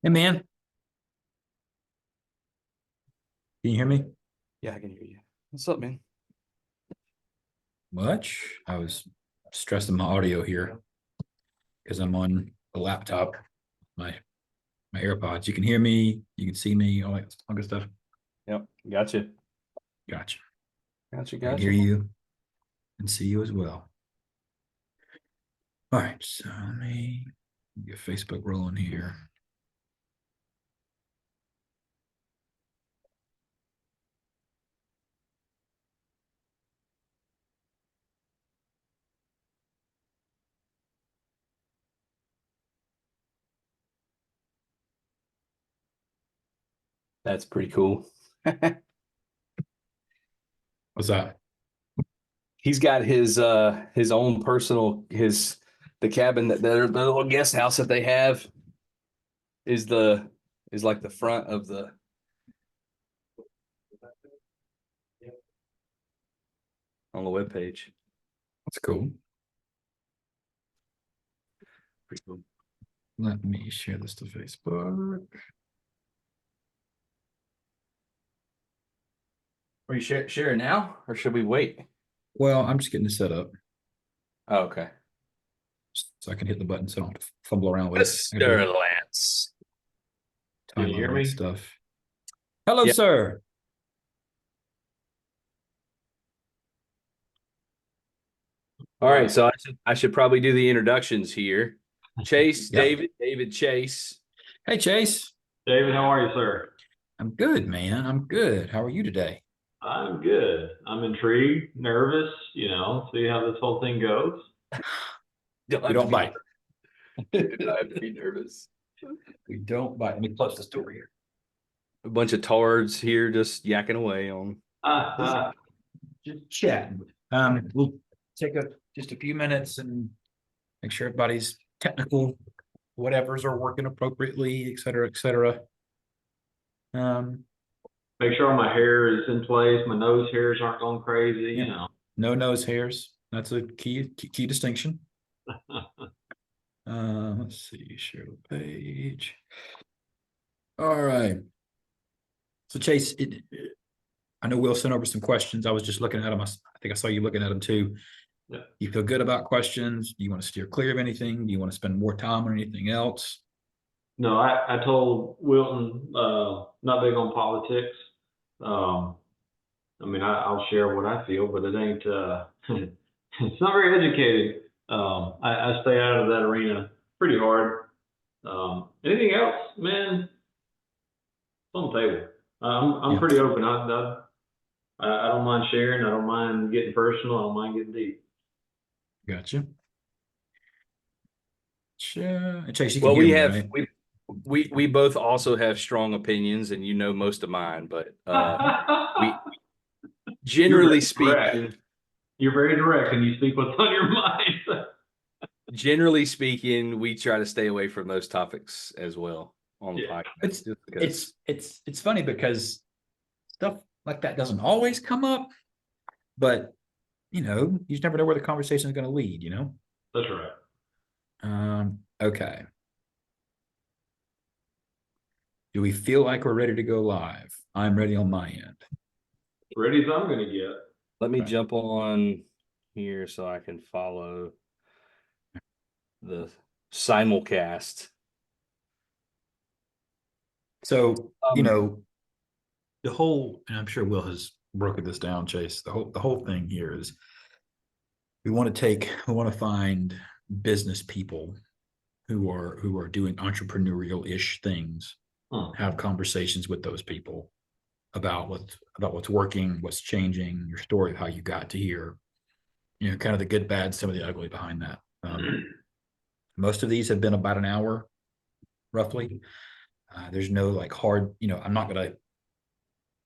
Hey man, can you hear me? Yeah, I can hear you. What's up, man? Much. I was stressing my audio here because I'm on a laptop, my my AirPods. You can hear me, you can see me, all good stuff. Yep, gotcha. Gotcha. Gotcha, I can hear gotcha. you and see you as well. All right, so let me get Facebook rolling here. That's pretty cool. What's that? He's got his own personal the cabin that the little guest house that they have is the is like the front of the on the webpage. That's cool. Pretty cool. Let me share this to Facebook. Are you sharing now or should we wait? Well, I'm just getting this set up Oh, okay. so I can hit the button so I don't have to fumble around with it. I gotta Mr. do Lantz. Can time you hear out me? stuff. Hello, Yeah. sir. All right, Right. so I should probably do the introductions here. Chase, Yep. David Chase. Hey, Chase. David, how are you, sir? I'm good, man. I'm good. How are you today? I'm good. I'm intrigued, nervous, see how this whole thing goes. Don't We have to don't be bite. I have to be nervous. We don't bite. Let me close this door here. A bunch of tards here just yakking away on. Just chatting. We'll take just a few minutes and make sure everybody's technical whatevers are working appropriately, et cetera, et cetera. Um, Make sure my hair is in place, my nose hairs aren't going crazy, yeah. No nose hairs. That's a key distinction. Let's see, share the page. All right. So Chase, I know Will sent over some questions. I was just looking at them. I think I saw you looking at them too. Yeah. You feel good about questions? Do you want to steer clear of anything? Do you want to spend more time on anything else? No, I told Wilton, not big on politics. I mean, I'll share what I feel, but it ain't, it's not very educated. I stay out of that arena pretty hard. Anything else, man, it's on the table. I'm Yeah, pretty open. I don't mind sharing. I don't mind getting personal. I don't mind getting deep. gotcha. Chase, you can Well, hear we me, have right? we both also have strong opinions, and you know most of mine. But we You're generally very direct. speaking, You're very direct, and you speak what's on your mind. we try to stay away from those topics as well on the Yeah. podcast, It's just because. it's funny because stuff like that doesn't always come up, but you just never know where the conversation is going to lead. That's right. Okay. Do we feel like we're ready to go live? I'm ready on my end. Ready as I'm going to get. Let me Okay. jump on here so I can follow the simulcast. So, Um, the whole, and I'm sure Will has broken this down, Chase. The whole thing here is we want to find business people who are doing entrepreneurial-ish things, have conversations with those people about what's working, what's changing, your story of how you got to here, kind of the good, bad, some of the ugly behind that. Most of these have been about an hour, roughly. There's no like hard, I'm not going to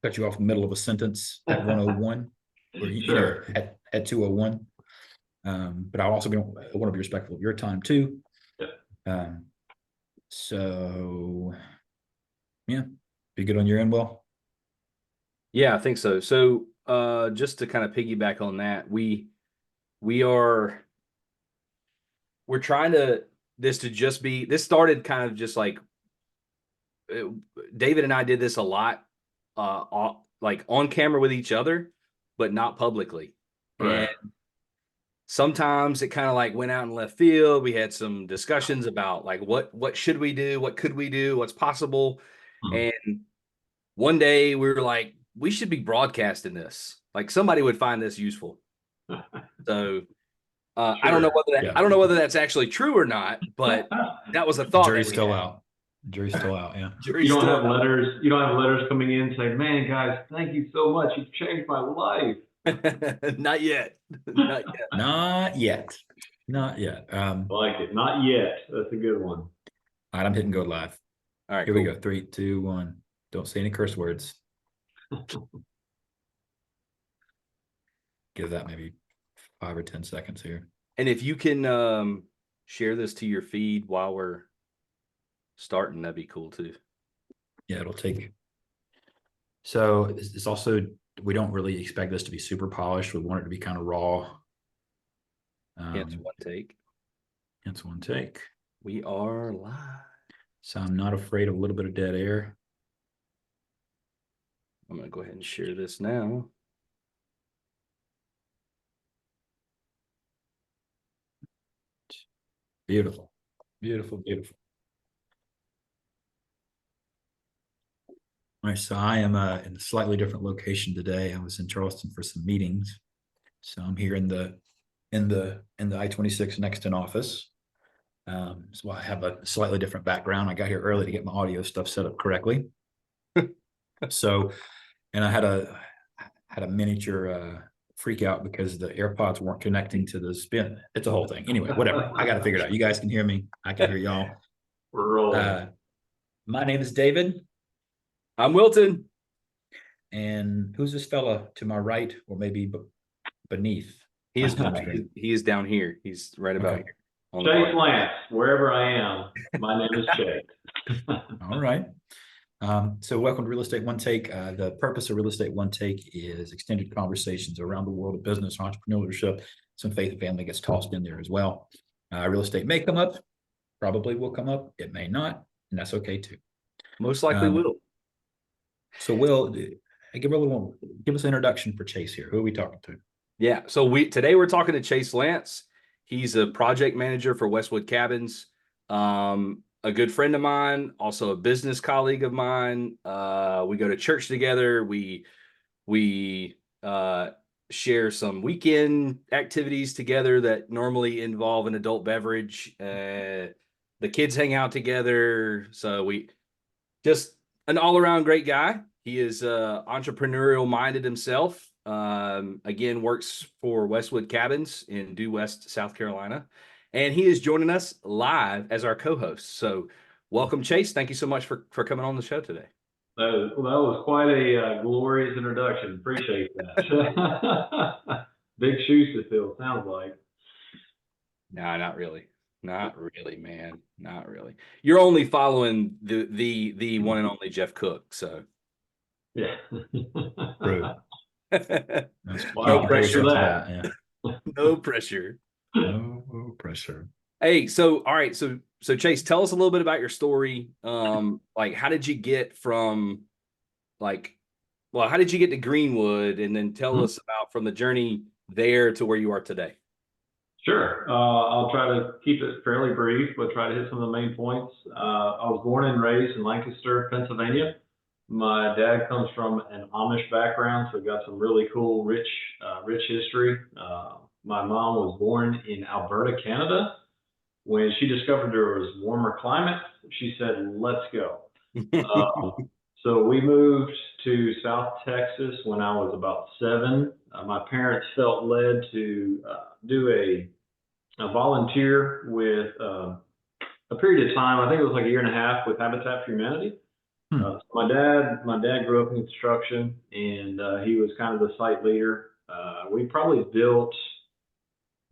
cut you off in the middle of a sentence at 101 or Sure. at 201. But I want to be respectful of your time too. Yeah. So yeah, be good on your end, Will. yeah, I think so. So just to kind of piggyback on that, we're trying to this started kind of just like David and I did this a lot, like on camera with each other, but not publicly. Right. And sometimes it kind of like went out in left field. We had some discussions about like what should we do, what could we do, what's possible. Mhm. And one day we were like, we should be broadcasting this. Like somebody would find this useful. So I don't know Sure. whether Yeah. I don't know whether that's actually true or not, but that was a thought. Jury's that we still had. out. Jury's still out. Yeah. Jury's You don't still have out. letters. You don't have letters coming in saying, "Man, guys, thank you so much. You've changed my life." Not yet. Not yet. Not yet. Not yet. I like it. Not yet. That's a good one. All right, I'm hitting go live. All right. Here Cool. we go. 3, 2, 1. Don't say any curse words. Give that maybe 5 or 10 seconds here. And if you can share this to your feed while we're starting, that'd be cool too. Yeah, it'll take. So it's also, we don't really expect this to be super polished. We want it to be kind of raw. Hence one take. Hence one take. We are live. So I'm not afraid of a little bit of dead air. I'm going to go ahead and share this now. Beautiful. Beautiful, beautiful. All right, so I am in a slightly different location today. I was in Charleston for some meetings. So I'm here in the I-26 Nexton office. So I have a slightly different background. I got here early to get my audio stuff set up correctly. So, and I had a miniature freak out because the AirPods weren't connecting to the spin. It's a whole thing. Anyway, whatever. I got to figure it out. You guys can hear me. I can hear y'all. We're rolling. My name is David. I'm Wilton. And who's this fella to my right, or maybe beneath? He is my not. screen? He is down here. He's right about Okay. here. on the Chase bar. Lantz, wherever I am. My name is Chase. All right. So welcome to Real Estate One Take. The purpose of Real Estate One Take is extended conversations around the world of business, entrepreneurship. Some faith and family gets tossed in there as well. Real estate may come up, probably will come up. It may not, and that's okay too. Most likely will. So Will, give us an introduction for Chase here. Who are we talking to? Yeah. So today we're talking to Chase Lantz. He's a project manager for Westwood Cabins. A good friend of mine, also a business colleague of mine. We go to church together. We share some weekend activities together that normally involve an adult beverage. The kids hang out together. So we just an all-around great guy. He is entrepreneurial minded himself. Again, works for Westwood Cabins in Due West, South Carolina. And he is joining us live as our co-host. So welcome, Chase. Thank you so much for coming on the show today. That was quite a glorious introduction. Appreciate that. Big shoes to fill, sounds like. No, not really. Not really, man. Not really. You're only following the one and only Jeff Cook. So Yeah. True. Wow, pressure for that. Yeah. no pressure. No pressure. Hey, so all right, so Chase, tell us a little bit about your story. Like how did you get from how did you get to Greenwood, and then tell us about from the journey there to where you are today. Sure. I'll try to keep it fairly brief, but try to hit some of the main points. I was born and raised in Lancaster, Pennsylvania. My dad comes from an Amish background, so we got some really cool, rich history. My mom was born in Alberta, Canada. When she discovered there was warmer climate, she said, "Let's go." So we moved to South Texas when I was about 7. My parents felt led to do a volunteer with a period of time. I think it was like a year and a half with Habitat for Humanity. My dad grew up in construction, and he was kind of the site leader. We probably built,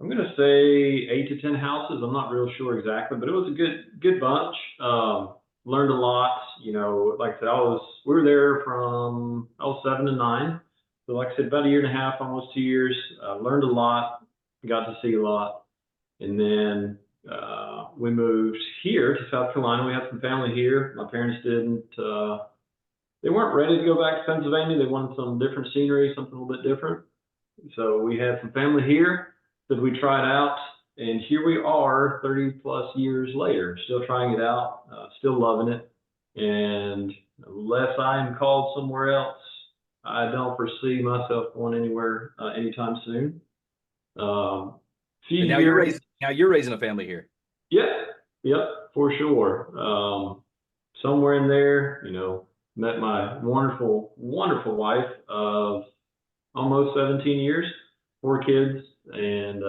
I'm going to say 8 to 10 houses. I'm not real sure exactly, but it was a good bunch. Learned a lot. You know, like I said, we were there from 7 to 9. So like I said, about a year and a half, almost 2 years. Learned a lot, got to see a lot. And then we moved here to South Carolina. We had some family here. My parents didn't, they weren't ready to go back to Pennsylvania. They wanted some different scenery, something a little bit different. So we had some family here that we tried out. And here we are 30 plus years later, still trying it out, still loving it. And unless I'm called somewhere else, I don't foresee myself going anywhere anytime soon. And now you're raising a family here. Yep, for sure. Somewhere in there, met my wonderful, wonderful wife of almost 17 years, 4 kids, and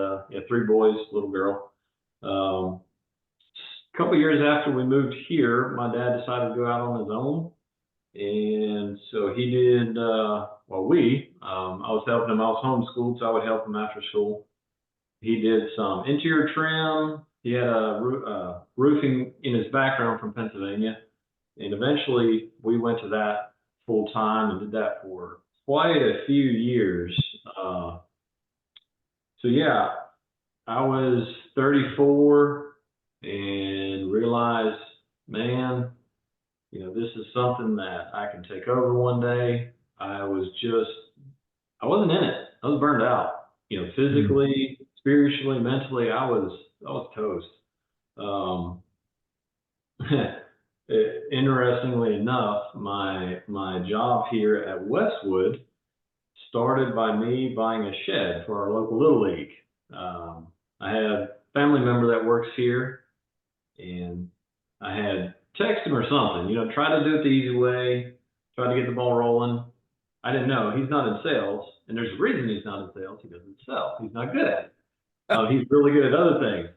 3 boys, little girl. A couple years after we moved here, my dad decided to go out on his own. And so he did, I was helping him. I was homeschooled, so I would help him after school. He did some interior trim. He had a roofing in his background from Pennsylvania. And eventually we went to that full time and did that for quite a few years. So yeah, I was 34 and realized, man, this is something that I can take over one day. I wasn't in it. I was burned out, physically, spiritually, mentally. I was toast. Interestingly enough, my job here at Westwood started by me buying a shed for our local Little League. I had a family member that works here, and I had text him or something, try to do it the easy way, try to get the ball rolling. I didn't know he's not in sales, and there's a reason he's not in sales. He doesn't sell. He's not good at it. He's really good at other things.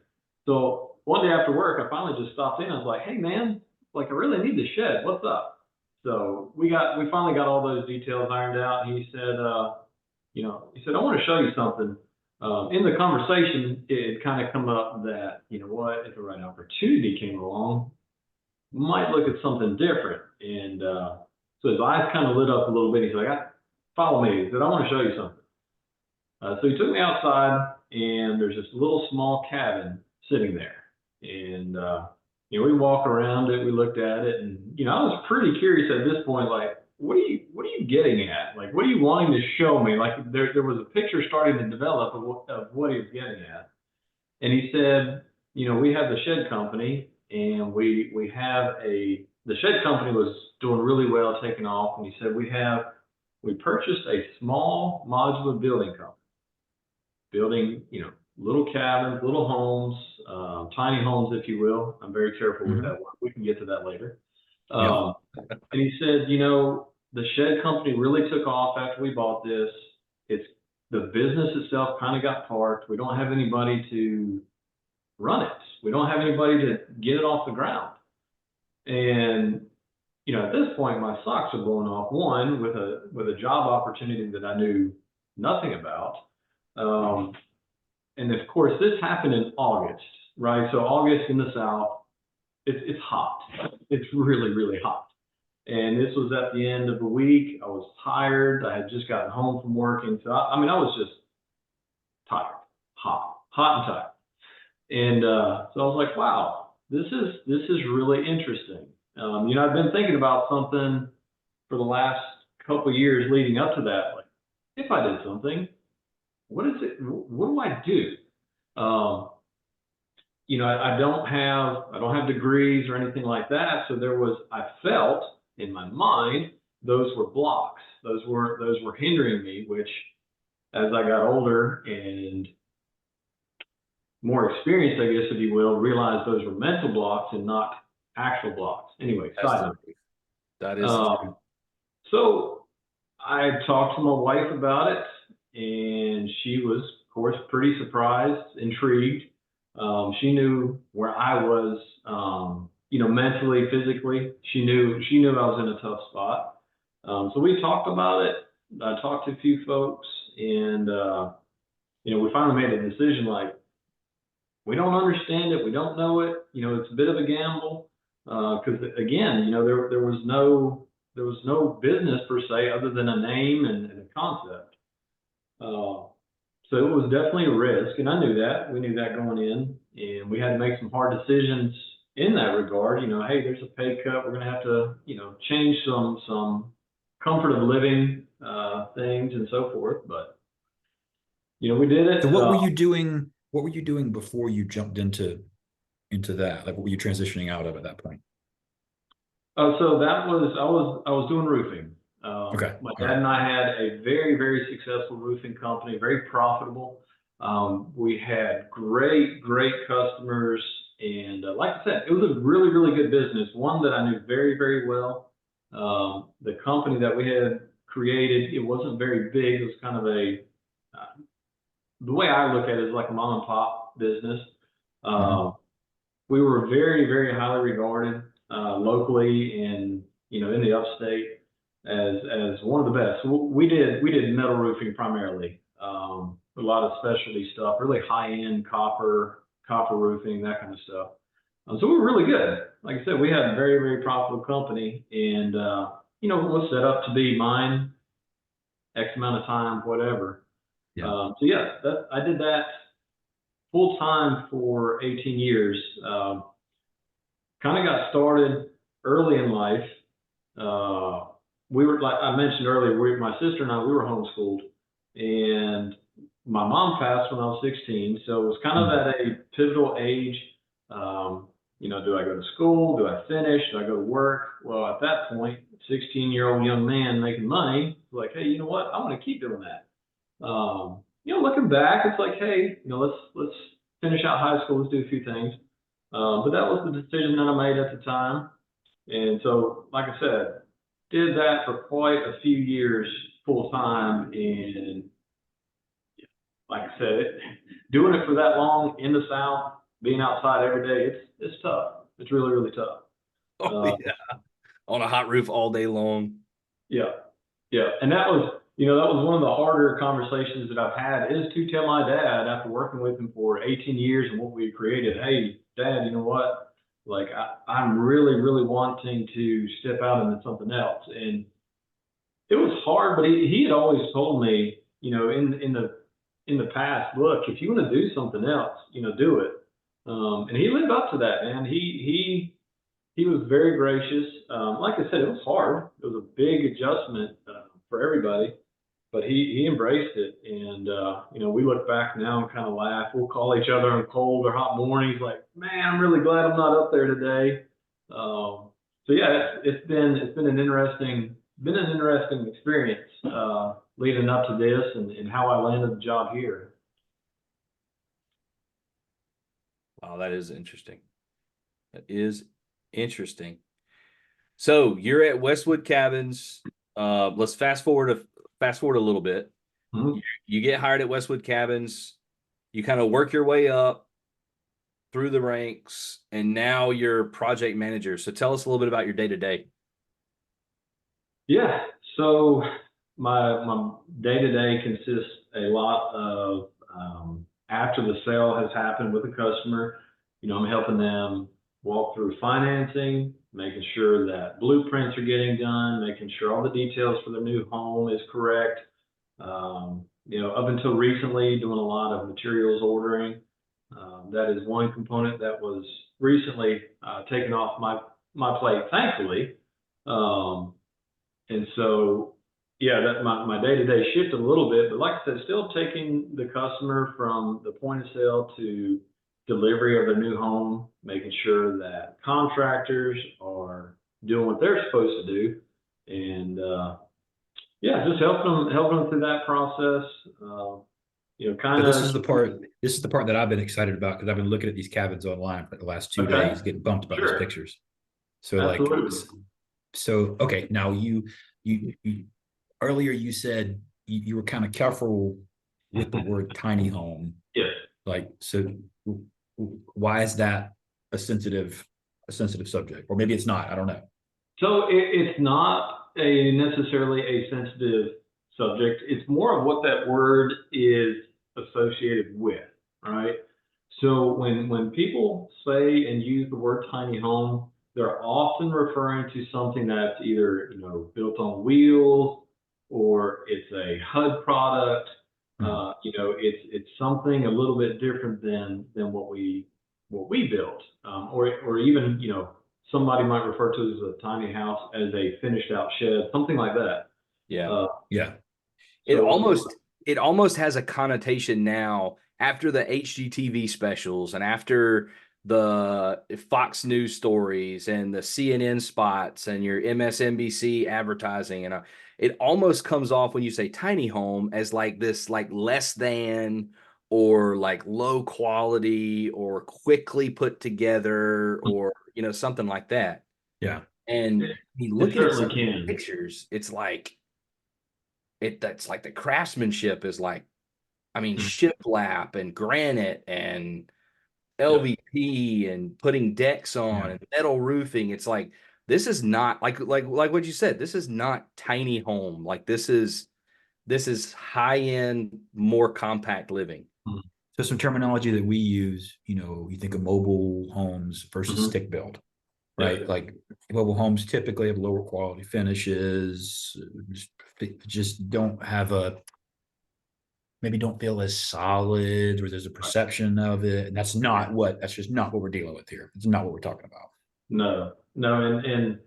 So one day after work, I finally just stopped in. I was like, hey man, I really need the shed. What's up? So we finally got all those details ironed out. He said, I want to show you something. In the conversation, it kind of come up that, if the right opportunity came along, might look at something different. And so his eyes kind of lit up a little bit. He's like, follow me. He said, I want to show you something. So he took me outside, and there's this little small cabin sitting there. And we walked around it, we looked at it, and I was pretty curious at this point, like, what are you getting at? Like, what are you wanting to show me? Like, there was a picture starting to develop of what he was getting at. And he said, we have the shed company, and we have the shed company was doing really well, taking off, and he said we purchased a small modular building company, building, little cabins, little homes, tiny homes, if you will. I'm very careful with that word. We can get to that later. And he said, the shed company really took off after we bought this. The business itself kind of got parked. We don't have anybody to run it. We don't have anybody to get it off the ground. And, at this point, my socks are blowing off. One, with a job opportunity that I knew nothing about. And of course, this happened in August, right? So August in the South, it's hot. It's really, really hot. And this was at the end of the week. I was tired. I had just gotten home from working. So I was just tired, hot and tired. And so I was like, wow, this is really interesting. I've been thinking about something for the last couple of years leading up to that. Like, if I did something, what do I do? I don't have degrees or anything like that. So I felt in my mind, those were blocks. Those were hindering me, which as I got older and more experienced, I guess, if you will, realized those were mental blocks and not actual blocks. Anyway, side note. That is true. So I talked to my wife about it, and she was, of course, pretty surprised, intrigued. She knew where I was, mentally, physically. She knew I was in a tough spot. So we talked about it. I talked to a few folks, and we finally made a decision. Like, we don't understand it, we don't know it. It's a bit of a gamble because again, there was no business per se other than a name and a concept. So it was definitely a risk, and I knew that. We knew that going in, and we had to make some hard decisions in that regard. You know, hey, there's a pay cut. We're going to have to, you know, change some comfort of living things and so forth. But you know, we did it. So what were you doing? What were you doing before you jumped into that? Like, what were you transitioning out of at that point? So that was I was doing roofing. Okay. My All dad right. and I had a very successful roofing company, very profitable. We had great customers, and like I said, it was a really good business. One that I knew very well. The company that we had created, it wasn't very big. It was kind of a the way I look at it is like a mom and pop business. Mhm. We were very highly regarded locally and you know in the upstate as one of the best. We did metal roofing primarily, a lot of specialty stuff, really high end copper roofing, that kind of stuff. So we were really good. Like I said, we had a very profitable company, and you know, it was set up to be mine X amount of time, whatever. Yeah. So yeah, I did that full time for 18 years. Kind of got started early in life. We were, like I mentioned earlier, my sister and I, we were homeschooled, and my mom passed when I was 16. So it was kind of at a pivotal age. You know, do I go to school? Do I finish? Do I go to work? Well, at that point, 16-year-old young man making money, like, hey, you know what? I want to keep doing that. You know, looking back, it's like, hey, you know, let's finish out high school. Let's do a few things. But that was the decision that I made at the time. And so, like I said, did that for quite a few years full time. And like I said, doing it for that long in the South, being outside every day, it's tough. It's really tough. Oh yeah, on a hot roof all day long. Yeah, yeah, and that was, you know, that was one of the harder conversations that I've had is to tell my dad after working with him for 18 years and what we created. Hey, Dad, you know what? Like I'm really wanting to step out into something else, and it was hard. But he had always told me, you know, in the past, look, if you want to do something else, you know, do it. And he lived up to that, man. He was very gracious. Like I said, it was hard. It was a big adjustment for everybody, but he embraced it. And you know, we look back now and kind of laugh. We'll call each other on cold or hot mornings, like, man, I'm really glad I'm not up there today. So yeah, it's been an interesting experience leading up to this and how I landed the job here. Wow, that is interesting. That is interesting. So you're at Westwood Cabins. Let's fast forward a little bit. Mm-hmm. You get hired at Westwood Cabins. You kind of work your way up through the ranks, and now you're project manager. So tell us a little bit about your day to day. Yeah. So my day to day consists a lot of after the sale has happened with the customer, you know, I'm helping them walk through financing, making sure that blueprints are getting done, making sure all the details for the new home is correct. You know, up until recently, doing a lot of materials ordering. That is one component that was recently taken off my plate, thankfully. Um, and so, yeah, that my day to day shifted a little bit, but like I said, still taking the customer from the point of sale to delivery of their new home, making sure that contractors are doing what they're supposed to do, and yeah, just helping them through that process. You know, So kind this of. is the part. This is the part that I've been excited about because I've been looking at these cabins online for the last 2 days, Okay, getting bumped by these sure, pictures. So like, absolutely. so okay. Now you earlier you said you were kind of careful with the word tiny home. Yes. Like, so why is that a sensitive subject? Or maybe it's not. I don't know. So it's not a necessarily a sensitive subject. It's more of what that word is associated with, right? So when people say and use the word tiny home, they're often referring to something that's either, you know, built on wheels or it's a HUD product. It's something a little bit different than what we built, or even somebody might refer to it as a tiny house, as a finished out shed, something like that. Yeah. Yeah. It So almost has a connotation now after the HGTV specials and after the Fox News stories and the CNN spots and your MSNBC advertising, and it almost comes off when you say tiny home as like this, like less than, or like low quality, or quickly put together, or something like that. Yeah. And it looking at some certainly of the can. pictures, it's like that's like the craftsmanship is like, I mean, Mhm. shiplap and granite and Yeah. LVP and putting decks on Yeah. and metal roofing. It's like, this is not like what you said. This is not tiny home. Like this is high end, more compact living. Mhm. So some terminology that we use, you think of mobile homes versus Mhm. stick built, Yeah. right? Like mobile homes typically have lower quality finishes, just don't have maybe don't feel as solid, or there's a perception of it. And that's just not what we're dealing with here. It's not what we're talking about. No, no, and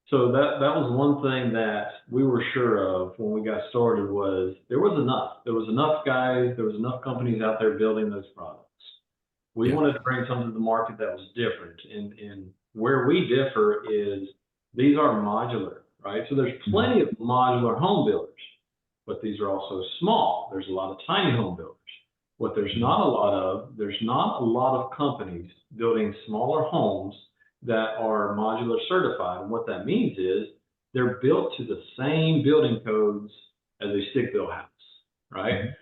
so that was one thing that we were sure of when we got started, was there was enough. There was enough guys, there was enough companies out there building those products. We Yeah. wanted to bring something to the market that was different. And where we differ is these are modular, right? So there's plenty of modular home builders, but these are also small. There's a lot of tiny home builders. What there's not a lot of companies building smaller homes that are modular certified. And what that means is they're built to the same building codes as a stick built house, right? Mhm.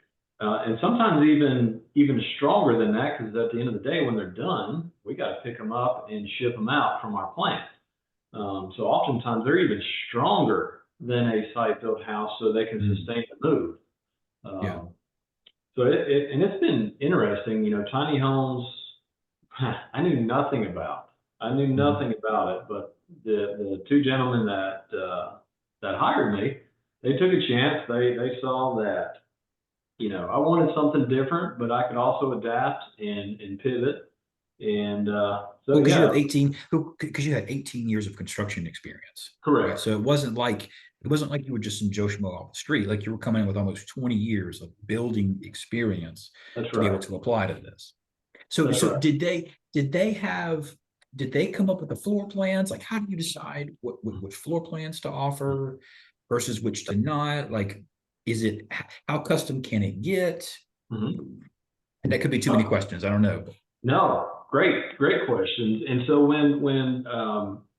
And sometimes even stronger than that, because at the end of the day, when they're done, we got to pick them up and ship them out from our plant. So oftentimes they're even stronger than a site built house, so they can sustain the move. Yeah. So it's been interesting, tiny homes. I knew nothing about. I knew Mhm. nothing about it, but the two gentlemen that hired me, they took a chance. They saw that I wanted something different, but I could also adapt and pivot. And so Well, because yeah, you had 18 years of construction experience, right? correct. So it wasn't like you were just some Joe Schmo off the street. Like you were coming in with almost 20 years of building experience That's to be able right. to apply to this. So That's right. did they come up with the floor plans? Like how do you decide what floor plans to offer versus which to not? Like, how custom can it get? Mhm. And that could be too many questions. I don't know. No, great questions. And so when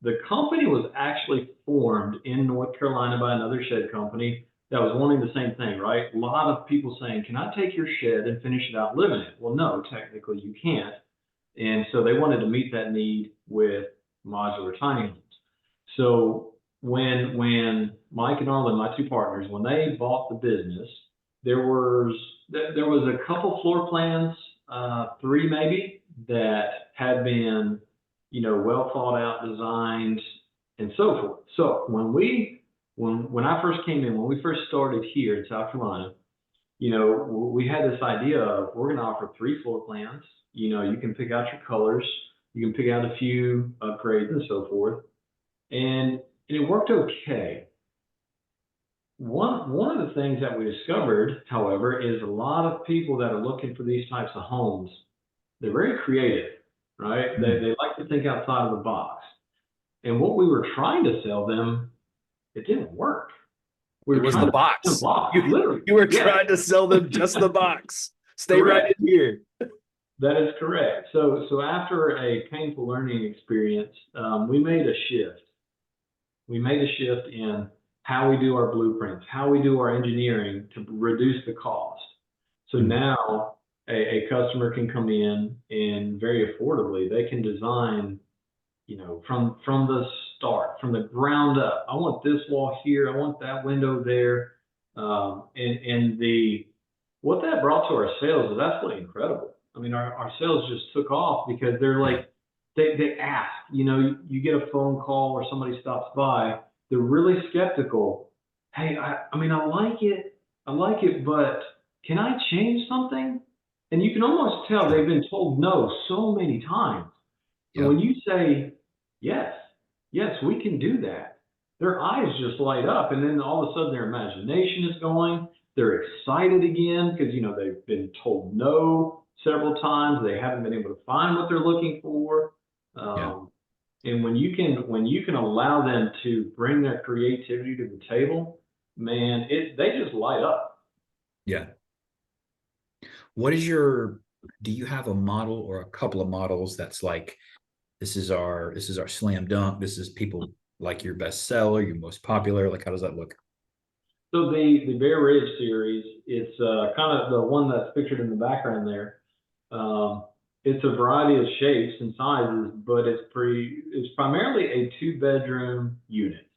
the company was actually formed in North Carolina by another shed company that was wanting the same thing, right? A lot of people saying, "Can I take your shed and finish it out, live in it?" Well, no, technically you can't. And so they wanted to meet that need with modular tiny homes. So when Mike and Arlen, my two partners, when they bought the business, there was a couple floor plans, three maybe, that had been, well thought out, designed, and so forth. So when I first came in, when we first started here in South Carolina, we had this idea of, we're going to offer three floor plans. You can pick out your colors, you can pick out a few upgrades and so forth, and it worked okay. One of the things that we discovered, however, is a lot of people that are looking for these types of homes, they're very creative, right? They like to think outside of the box. And what we were trying to sell them, it didn't work. We It were was the trying to sell them a box. box, You literally. you were Yes, trying to sell them just the box. Stay right correct. in here. That is correct. So after a painful learning experience, we made a shift. We made a shift in how we do our blueprints, how we do our engineering to reduce the cost. So Mhm. now a customer can come in and very affordably, they can design, from the start, from the ground up. I want this wall here. I want that window there. And what that brought to our sales is absolutely incredible. I mean, our sales just took off because they're Yeah. like, they ask, you get a phone call or somebody stops by, they're really skeptical. Hey, I mean, I like it, but can I change something? And you can almost tell they've been told no so many times. And Yeah. when you say, yes, yes, we can do that, their eyes just light up. And then all of a sudden their imagination is going. They're excited again because, they've been told no several times. They haven't been able to find what they're looking for. Yeah. And when you can allow them to bring their creativity to the table, man, they just light up. Yeah. Do you have a model or a couple of models that's like, this is our slam dunk, this is people like your best seller, your most popular, like how does that look? So the Bear Ridge series, it's kind of the one that's pictured in the background there. It's a variety of shapes and sizes, but it's primarily a 2-bedroom unit.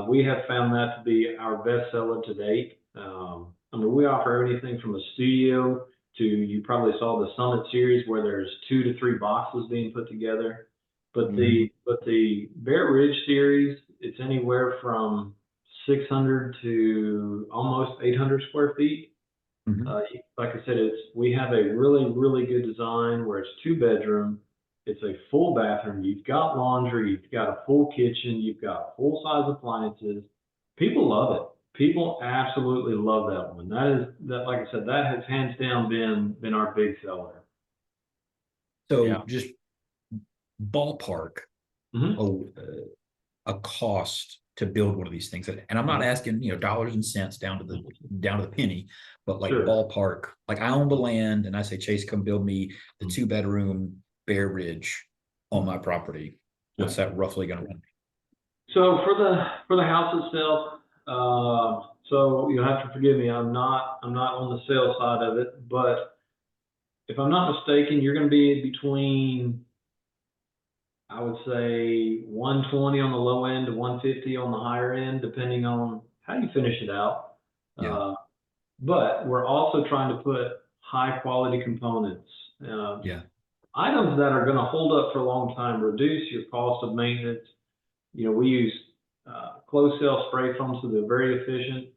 We have found that to be our best seller to date. I mean, we offer everything from a studio to, you probably saw the Summit series where there's 2 to 3 boxes being put together. But the Bear Ridge series, it's anywhere from 600 to almost 800 square feet. Like I said, we have a really, really good design where it's 2-bedroom. It's a full bathroom. You've got laundry. You've got a full kitchen. You've got full size appliances. People love it. People absolutely love that one. Like I said, that has hands down been our big seller. So Yeah. just ballpark a cost to build one of these things. And I'm not asking, dollars and cents down to the penny, but like Sure. ballpark, like I own the land and I say, Chase, come build me the 2-bedroom Bear Ridge on my property. What's that roughly going to run? So for the house itself, so you'll have to forgive me. I'm not on the sales side of it, but if I'm not mistaken, you're going to be between, I would say, 120 on the low end to 150 on the higher end, depending on how you finish it out. Yeah. But we're also trying to put high quality components, Yeah. items that are going to hold up for a long time, reduce your cost of maintenance. We use closed cell spray foam, so they're very efficient.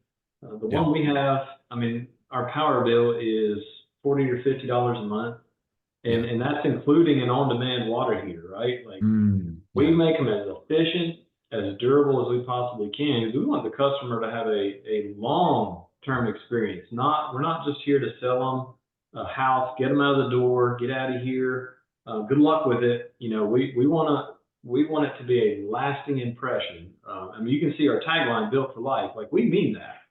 The one we have, I mean, our power bill is $40 or $50 a month. And that's including an on-demand water heater, right? Like we make them as efficient, as durable as we possibly can, because we want the customer to have a long-term experience. We're not just here to sell them a house, get them out of the door, get out of here. Good luck with it. We want it to be a lasting impression. I mean, you can see our tagline, "Built for Life." Like, we mean that.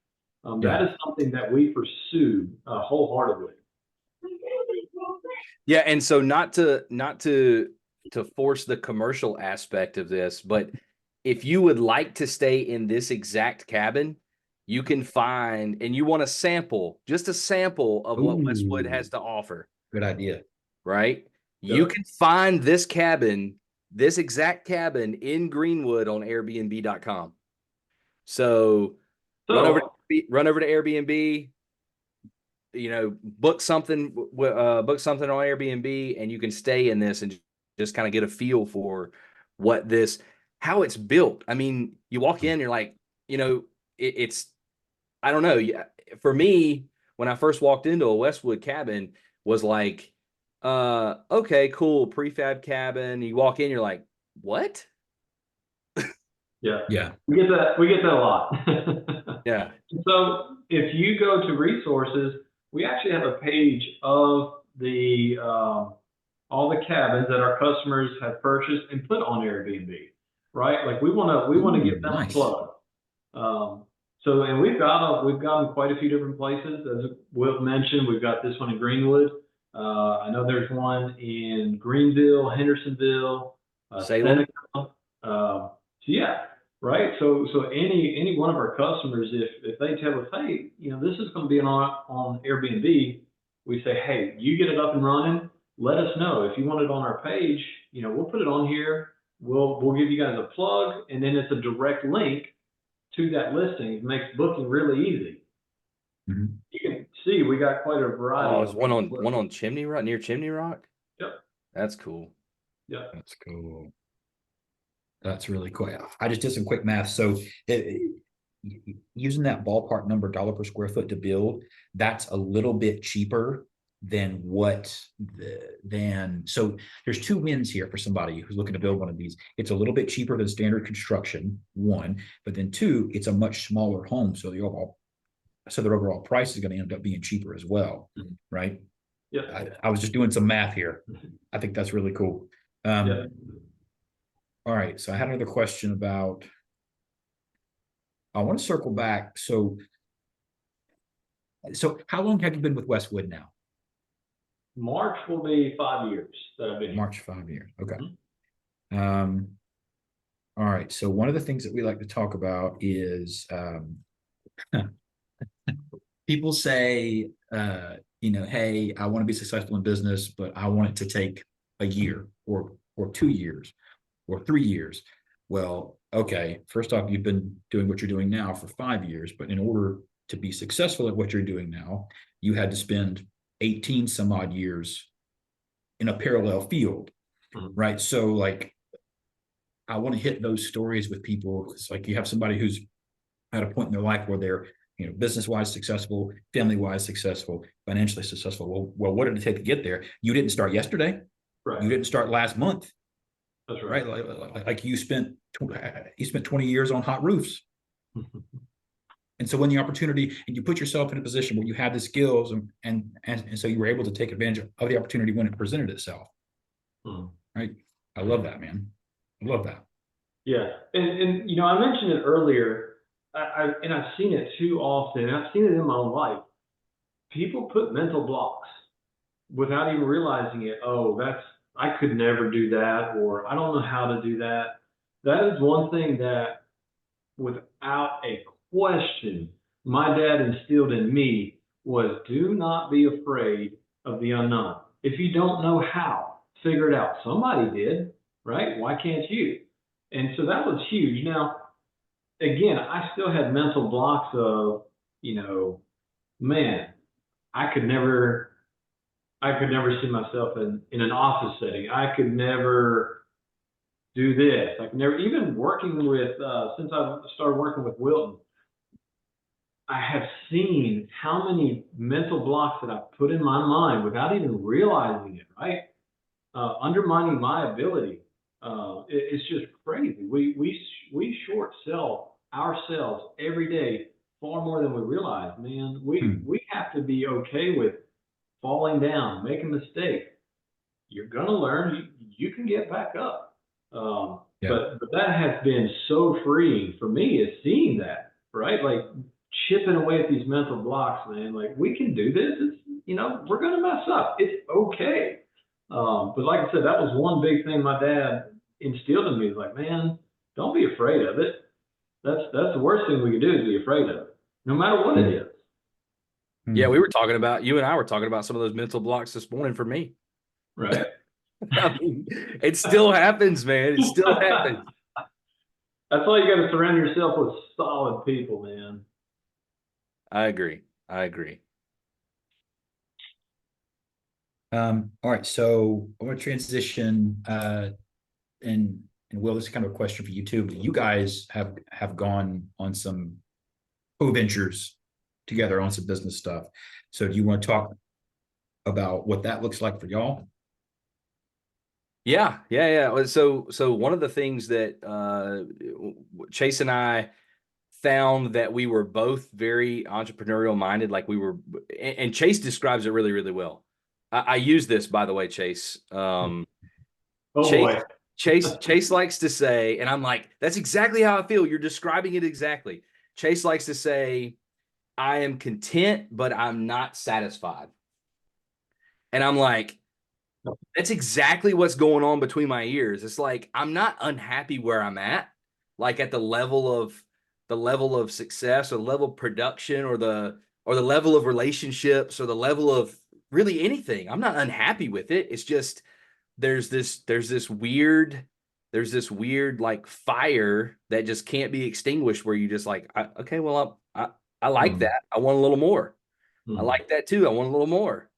That is something that we pursue wholeheartedly. Yeah, and so not to force the commercial aspect of this, but if you would like to stay in this exact cabin, you can find, and you want just a sample of what Westwood has to offer. Good idea. Right? You can find this exact cabin in Greenwood on Airbnb.com. So run over to Airbnb, book something on Airbnb, and you can stay in this and just kind of get a feel for how it's built. I mean, you walk in, you're like, it's, I don't know. For me, when I first walked into a Westwood cabin, was like, okay, cool, prefab cabin. You walk in, you're like, what? Yeah. We get that a lot. Yeah. So if you go to resources, we actually have a page of the all the cabins that our customers have purchased and put on Airbnb, right? Like we want to give them a plug. So, and we've got them quite a few different places. As Will mentioned, we've got this one in Greenwood. I know there's one in Greenville, Hendersonville, Salem. Seneca. So yeah, right. So any one of our customers, if they tell us, hey, this is going to be on Airbnb, we say, hey, you get it up and running. Let us know if you want it on our page. We'll put it on here. We'll give you guys a plug, and then it's a direct link to that listing. It makes booking really easy. You can see we got quite a variety. Oh, there's one on Chimney Rock, near Chimney Rock. Yep. That's cool. Yeah. That's cool. That's really cool. I just did some quick math. So using that ballpark number dollar per square foot to build, that's a little bit cheaper than so there's two wins here for somebody who's looking to build one of these. It's a little bit cheaper than standard construction, one, but then two, it's a much smaller home, so their overall price is going to end up being cheaper as well, right? Yeah. I was just doing some math here. I think that's really cool. Yeah. All right, so I had another question about, I want to circle back. So how long have you been with Westwood now? March will be 5 years that I've been here. March, 5 years. Okay. All right. So one of the things that we like to talk about is people say, hey, I want to be successful in business, but I want it to take a year or 2 years or 3 years. Well, okay, first off, you've been doing what you're doing now for 5 years, but in order to be successful at what you're doing now, you had to spend 18 some odd years in a parallel field, right? So like, I want to hit those stories with people. It's like you have somebody who's at a point in their life where they're, business-wise successful, family-wise successful, financially successful. Well, what did it take to get there? You didn't start yesterday. Right. You didn't start last month. That's right. Like you spent 20 years on hot roofs. And so when the opportunity, and you put yourself in a position where you had the skills and so you were able to take advantage of the opportunity when it presented itself. Right. I love that, man. I love that. Yeah. And I mentioned it earlier, I've seen it too often, and I've seen it in my own life. People put mental blocks without even realizing it. Oh, I could never do that, or I don't know how to do that. That is one thing that, without a question, my dad instilled in me was, do not be afraid of the unknown. If you don't know how, figure it out. Somebody did, right? Why can't you? And so that was huge. Now, again, I still had mental blocks of, man, I could never see myself in an office setting. I could never do this. I could never, even working with, since I started working with Wilton, I have seen how many mental blocks that I've put in my mind without even realizing it, right? Undermining my ability. It's just crazy. We short sell ourselves every day far more than we realize, man. We have to be okay with falling down, making a mistake. You're gonna learn. You can get back up. But that has been so freeing for me, is seeing that, right? Like chipping away at these mental blocks, man. Like, we can do this. It's, we're gonna mess up. It's okay. But like I said, that was one big thing my dad instilled in me. Is like, man, don't be afraid of it. That's the worst thing we can do, is be afraid of it, no matter what it is. Yeah, you and I were talking about some of those mental blocks this morning for me. Right. I mean, it still happens, man. It still happens. That's why you got to surround yourself with solid people, man. I agree. All right, so I want to transition, and Will, this is kind of a question for you too. But you guys have gone on some co-ventures together on some business stuff. So do you want to talk about what that looks like for y'all? Yeah. So one of the things that Chase and I found, that we were both very entrepreneurial minded. Like and Chase describes it really, really well. I use this, by the way, Chase. Chase likes to say, and I'm like, that's exactly how I feel. You're describing it exactly. Chase likes to say, I am content, but I'm not satisfied. And I'm like, that's exactly what's going on between my ears. It's like, I'm not unhappy where I'm at, like at the level of success, or the level of production, or the level of relationships, or the level of really anything. I'm not unhappy with it. It's just, there's this weird like fire that just can't be extinguished, where you just like, okay, well, I like that. I want a little more. I like that too. I want a little more.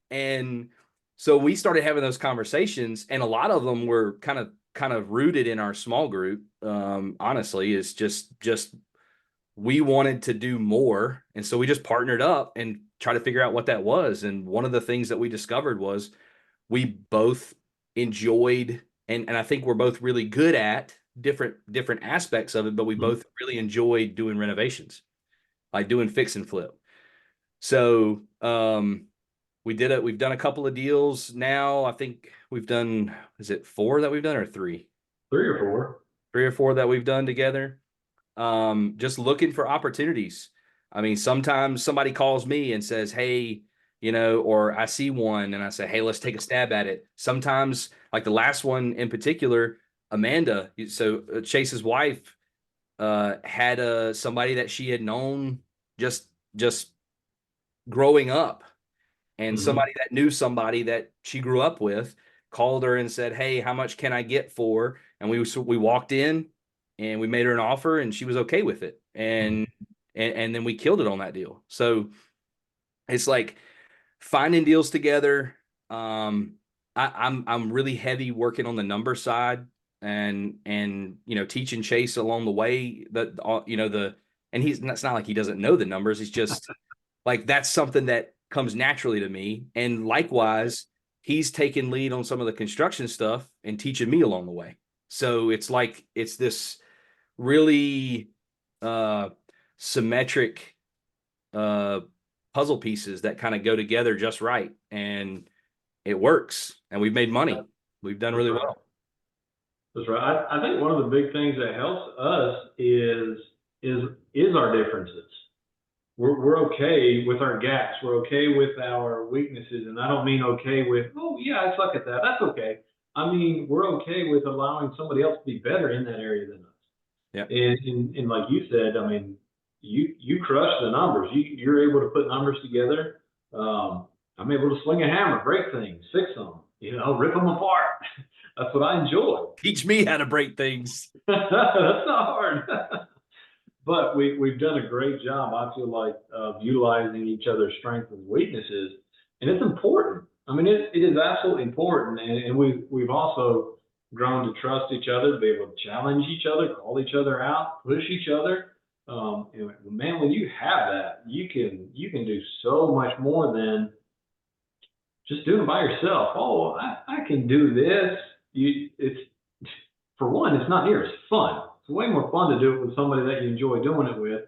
And so we started having those conversations, and a lot of them were kind of rooted in our small group. Honestly, is just we wanted to do more. And so we just partnered up and tried to figure out what that was. And one of the things that we discovered was we both enjoyed, and I think we're both really good at different aspects of it, but we both really enjoyed doing renovations, like doing fix and flip. So we've done a couple of deals now. I think we've done, is it 4 that we've done or 3? 3 or 4. 3 or 4 that we've done together. Just looking for opportunities. I mean, sometimes somebody calls me and says, hey, or I see one and I say, hey, let's take a stab at it. Sometimes, like the last one in particular, Amanda, so Chase's wife, had somebody that she had known just growing up, and somebody that knew somebody that she grew up with called her and said, hey, how much can I get for? And we walked in and we made her an offer and she was okay with it. And then we killed it on that deal. So it's like finding deals together. I'm really heavy working on the number side and teaching Chase along the way that and it's not like he doesn't know the numbers. He's just like, that's something that comes naturally to me. And likewise, he's taken lead on some of the construction stuff and teaching me along the way. So it's like, it's this really symmetric puzzle pieces that kind of go together just right. And it works. And we've made money. We've done really well. That's right. I think one of the big things that helps us is our differences. We're okay with our gaps. We're okay with our weaknesses. And I don't mean okay with, oh yeah, I suck at that. That's okay. I mean, we're okay with allowing somebody else to be better in that area than us. Yeah. And like you said, I mean, you crush the numbers. You're able to put numbers together. I'm able to swing a hammer, break things, fix them, rip them apart. That's what I enjoy. Teach me how to break things. That's not hard. But we've done a great job, I feel like, of utilizing each other's strengths and weaknesses. And it's important. I mean, it is absolutely important. And we've also grown to trust each other, be able to challenge each other, call each other out, push each other. Man, when you have that, you can do so much more than just doing it by yourself. Oh, I can do this. It's for one, it's not near as fun. It's way more fun to do it with somebody that you enjoy doing it with.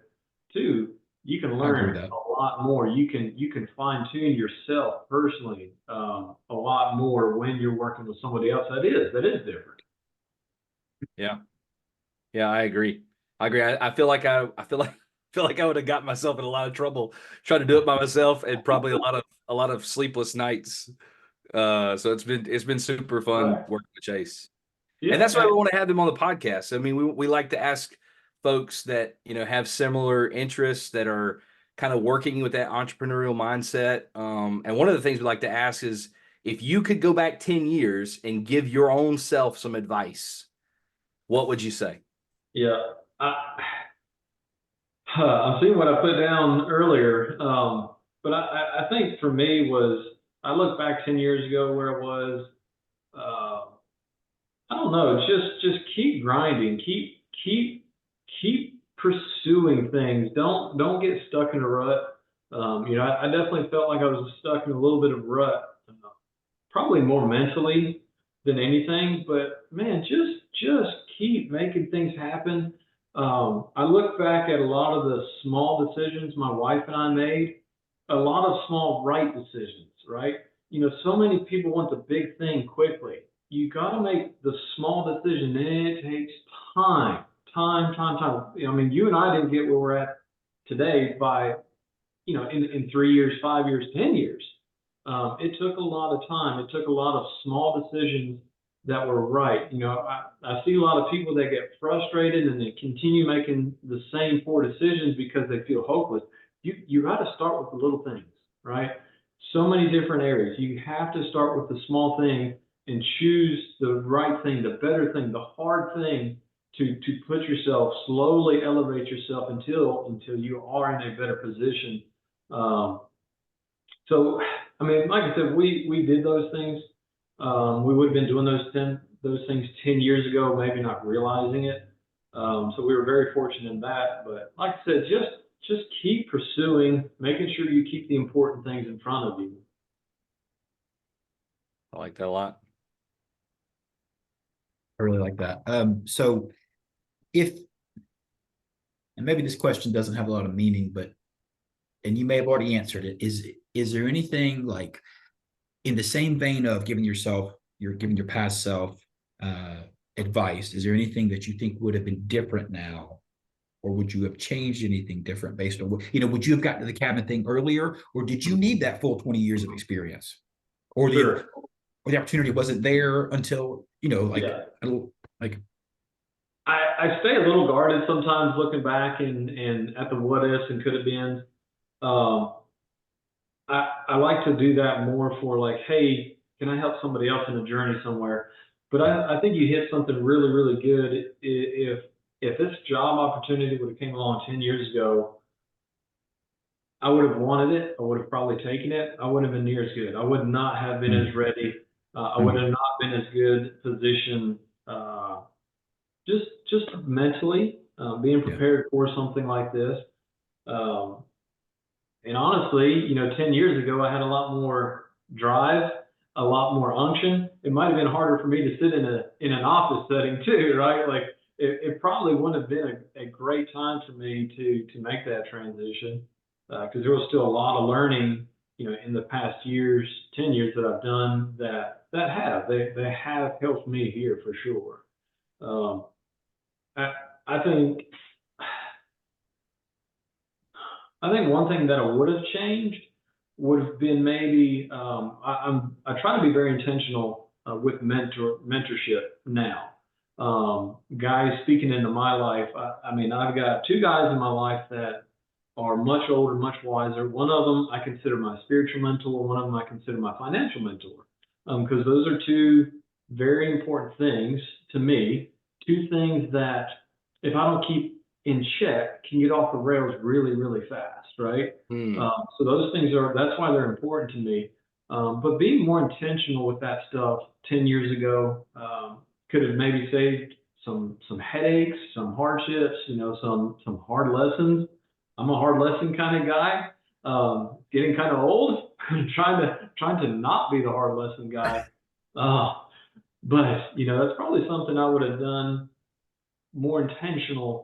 2, you can learn a lot more. You can fine tune yourself personally a lot more when you're working with somebody else that is different. Yeah, I agree. I feel like I would have gotten myself in a lot of trouble trying to do it by myself, and probably a lot of sleepless nights. So it's been super fun working with Chase. Yeah, and that's why we want to have him on the podcast. I mean, we like to ask folks that, have similar interests, that are kind of working with that entrepreneurial mindset. And one of the things we like to ask is, if you could go back 10 years and give your own self some advice, what would you say? Yeah. I'm seeing what I put down earlier. But I think for me I look back 10 years ago where it was, I don't know, just keep grinding, keep pursuing things. Don't get stuck in a rut. I definitely felt like I was stuck in a little bit of rut, probably more mentally than anything. But man, just keep making things happen. I look back at a lot of the small decisions my wife and I made, a lot of small right decisions, right? So many people want the big thing quickly. You got to make the small decision, and it takes time. I mean, you and I didn't get where we're at today by, in 3 years, 5 years, 10 years. It took a lot of time. It took a lot of small decisions that were right. I see a lot of people that get frustrated and they continue making the same poor decisions because they feel hopeless. You got to start with the little things, right? So many different areas. You have to start with the small thing and choose the right thing, the better thing, the hard thing to put yourself, slowly elevate yourself until you are in a better position. So, I mean, like I said, we did those things. We would have been doing those things 10 years ago, maybe not realizing it. So we were very fortunate in that. But like I said, just keep pursuing, making sure you keep the important things in front of you. I like that a lot. I really like that. So if, and maybe this question doesn't have a lot of meaning, but, and you may have already answered it, is there anything like in the same vein of giving giving your past self advice, is there anything that you think would have been different now? Or would you have changed anything different based on what, would you have gotten to the cabin thing earlier? Or did you need that full 20 years of experience? Or Sure. the opportunity wasn't there until, Yeah. like I stay a little guarded sometimes looking back and at the what ifs and could have been. I like to do that more for like, hey, can I help somebody else in a journey somewhere? But I think you hit something really, really good. If this job opportunity would have came along 10 years ago, I would have wanted it. I would have probably taken it. I wouldn't have been near as good. I would not have been as ready. I would have not been as good positioned, just mentally, being prepared for something like this. And honestly, 10 years ago, I had a lot more drive, a lot more unction. It might have been harder for me to sit in an office setting too, right? Like it probably wouldn't have been a great time for me to make that transition, because there was still a lot of learning, in the past 10 years that I've done they have helped me here for sure. I think one thing that I would have changed would have been maybe I try to be very intentional with mentorship now. Guys speaking into my life. I mean, I've got two guys in my life that are much older, much wiser. One of them I consider my spiritual mentor. One of them I consider my financial mentor, because those are two very important things to me. Two things that if I don't keep in check can get off the rails really, really fast, right? So those things that's why they're important to me. But being more intentional with that stuff 10 years ago could have maybe saved some headaches, some hardships, some hard lessons. I'm a hard lesson kind of guy, getting kind of old, trying to not be the hard lesson guy. But that's probably something I would have done more intentionally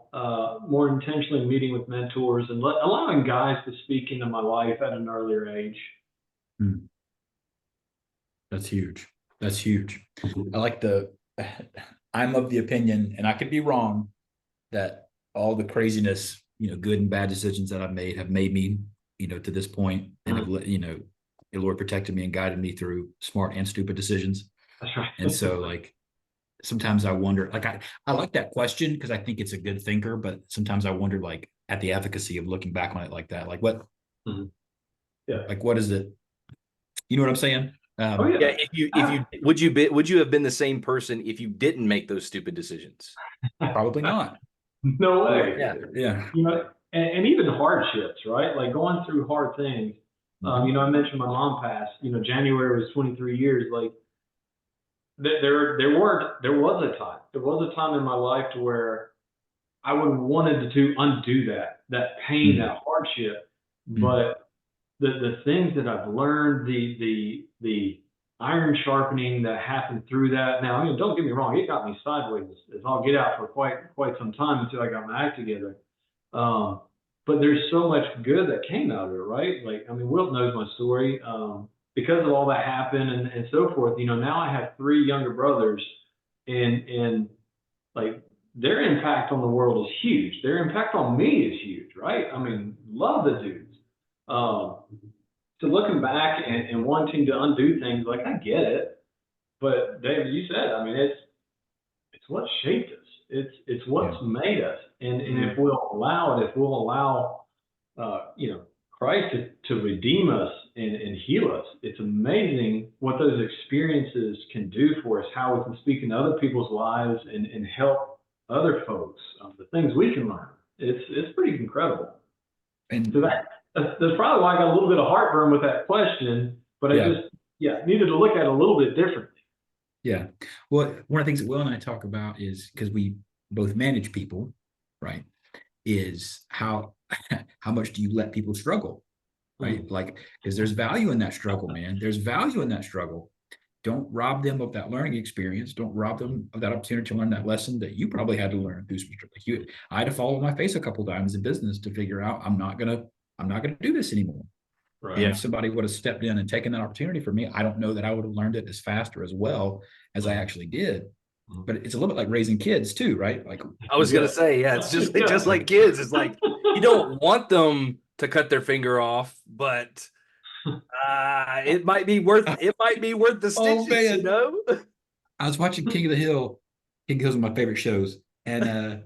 meeting with mentors and allowing guys to speak into my life at an earlier age. That's huge. That's huge. I like I'm of the opinion, and I could be wrong, that all the craziness, good and bad decisions that I've made have made me, to this point, and have, the Lord protected me and guided me through smart and stupid decisions. That's right. And so like, sometimes I wonder, like, I like that question because I think it's a good thinker, but sometimes I wonder, like, at the efficacy of looking back on it like that, like what, like, what is it? You know what I'm saying? Yeah. Would you have been the same person if you didn't make those stupid decisions? Probably not. No way. Yeah. And even hardships, right? Like going through hard things. I mentioned my mom passed. January was 23 years. Like there was a time in my life to where I would have wanted to undo that pain, that hardship. But the things that I've learned, the iron sharpening that happened through that. Now, don't get me wrong, it got me sideways as I'll get out for quite some time until I got my act together. But there's so much good that came out of it, right? Like, Wilt knows my story. Because of all that happened and so forth, now I have three younger brothers, and like their impact on the world is huge. Their impact on me is huge, right? Love the dudes. So looking back and wanting to undo things, like I get it, but David, you said, it's what shaped us. It's what's made us, and if we'll allow Christ to redeem us and heal us, it's amazing what those experiences can do for us. How we can speak into other people's lives and help other folks. The things we can learn. It's pretty incredible. And so that's probably why I got a little bit of heartburn with that question, but I just needed to look at it a little bit differently. Yeah. Well, one of the things that Will and I talk about is because we both manage people, right, is how much do you let people struggle, right? Like, because there's value in that struggle, man. There's value in that struggle. Don't rob them of that learning experience. Don't rob them of that opportunity to learn that lesson that you probably had to learn through some struggle. I had to fall on my face a couple times in business to figure out I'm not gonna do this anymore. Right. And if somebody would have stepped in and taken that opportunity for me, I don't know that I would have learned it as fast or as well as I actually did. But it's a little bit like raising kids too, right? Like, I was gonna say, yeah, it's just like kids. It's like you don't want them to cut their finger off, but it might be worth the stitches, man. you know. I was watching King of the Hill. King of the Hill is one of my favorite shows, and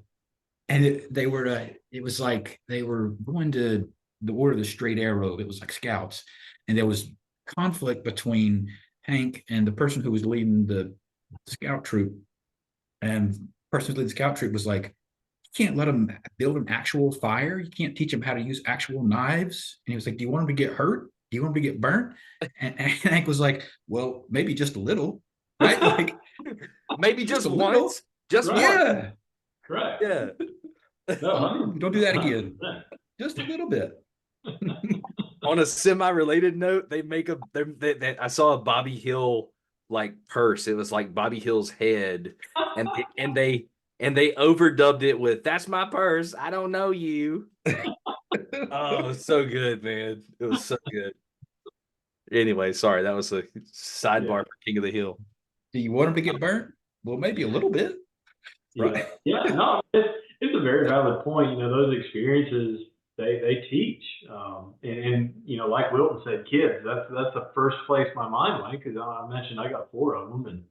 it was like they were going to the Order of the Straight Arrow. It was like scouts, and there was conflict between Hank and the person who was leading the scout troop. And the person who leading the scout troop was like, you can't let them build an actual fire. You can't teach them how to use actual knives. And he was like, do you want them to get hurt? Do you want them to get burnt? And Hank was like, well, maybe just a little, right? Like, maybe just a once. little. Just once. Yeah. Right. Yeah. No, don't do that again. Just a little bit. On a semi-related note, they make I saw a Bobby Hill like purse. It was like Bobby Hill's head, and they overdubbed it with "That's my purse. I don't know you." Oh, it was so good, man. It was so good. Anyway, sorry, that was a sidebar for King of the Hill. Do you want them to get burnt? Well, maybe a little bit. Right. Yeah. No, it's a very valid point. You know, those experiences they teach, and you know, like Wilton said, kids. That's the first place my mind went, because I mentioned I got 4 of them, and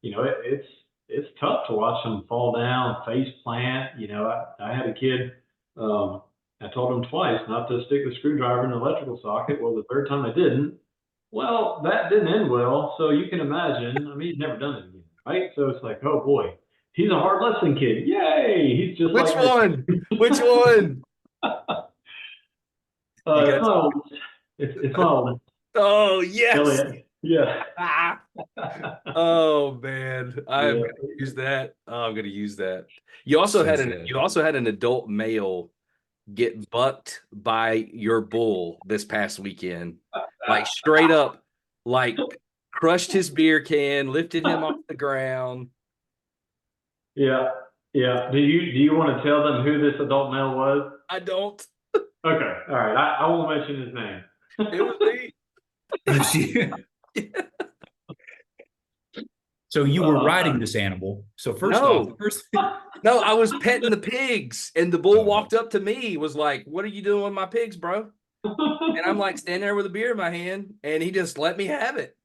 you know, it's tough to watch them fall down, face plant. You know, I had a kid. I told him twice not to stick the screwdriver in the electrical socket. Well, the third time I didn't. Well, that didn't end well. So you can imagine. I mean, he's never done it again, right? So it's like, oh boy, he's a hard lesson kid. Yay! He's just Which like one? Which one? It's my old. Oh yes. Elliot. Yeah. Oh man, I'm gonna use that. Oh, I'm gonna use that. You also had an adult male get bucked by your bull this past weekend, like straight up, like crushed his beer can, lifted him off the ground. Yeah. Do you want to tell them who this adult male was? I don't. Okay. All right. I won't mention his name. It was me. So you were riding this animal. So No, I was petting the pigs, and the bull walked up to me, was like, "What are you doing with my pigs, bro?" And I'm like standing there with a beer in my hand, and he just let me have it.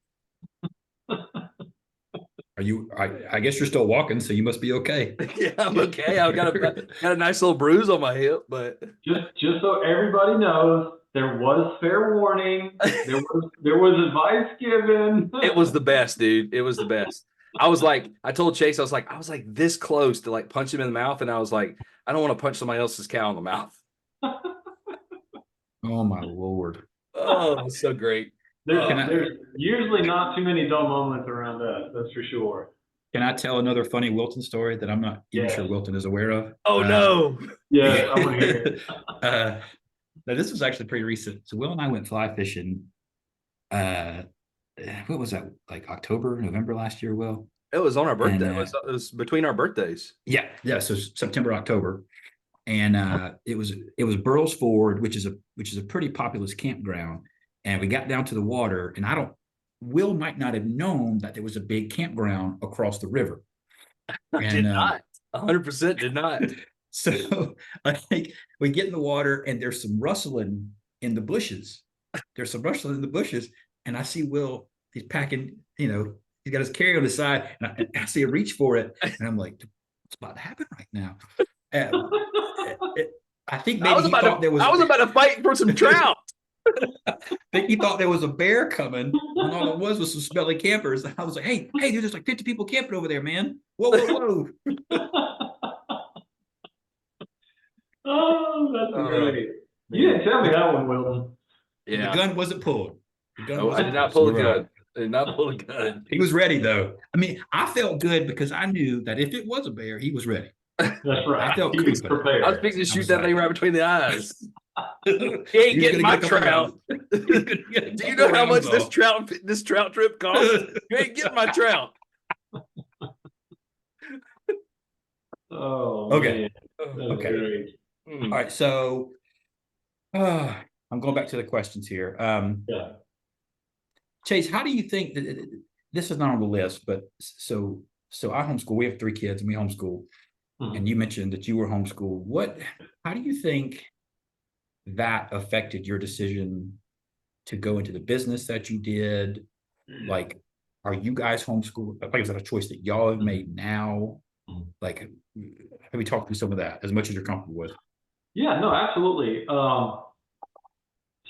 Are you? I guess you're still walking, so you must be okay. Yeah, I'm okay. I've got a nice little bruise on my hip, but just so everybody knows, there was fair warning. There was advice given. it was the best, dude. It was the best. I told Chase, I was like this close to like punch him in the mouth, and I was like, I don't want to punch somebody else's cow in the mouth. Oh my Lord. Oh, it was so great. There's usually not too many dull moments around that. That's for sure. Can I tell another funny Wilton story that I'm not even sure Wilton is aware of? Oh no. Yeah, I want to hear it. Now this was actually pretty recent. So Will and I went fly fishing. What was that? Like October, November last year, Will? It was on our birthday. It was between our birthdays. Yeah. So September, October. And it was Burles Ford, which is a pretty populous campground. And we got down to the water, and Will might not have known that there was a big campground across the river. And, did not. 100% did not. So I think we get in the water, and there's some rustling in the bushes. And I see Will, he's packing, he's got his carry on the side, and I see him reach for it. And I'm like, what's about to happen right now? I think maybe he thought there was. I was about to fight for some trout. I think he thought there was a bear coming, and all it was some smelly campers. I was like, hey, dude, there's like 50 people camping over there, man. Whoa. Oh, that's great. You didn't tell me that one, Wilton. Yeah. The gun wasn't pulled. I did not pull a gun. I did not pull a gun. He was ready, though. I mean, I felt good because I knew that if it was a bear, he was ready. That's right. I felt He was creepy. prepared. I was fixing to I shoot was that thing like- right between the eyes. He ain't He's getting gonna my get a couple trout. rounds. Do you know how much this trout trip costs? You ain't getting my trout. Oh, Okay. man. That's Okay. great. All right. So I'm going back to the questions here. Yeah. Chase, how do you think that this is not on the list, but so I homeschool. We have 3 kids and we homeschool. Mhm. And you mentioned that you were homeschooled. How do you think that affected your decision to go into the business that you did? Like, are you guys homeschooled? Like, is that a choice that y'all have made now? Mhm. Like, have we talked through some of that as much as you're comfortable with? Yeah, no, absolutely.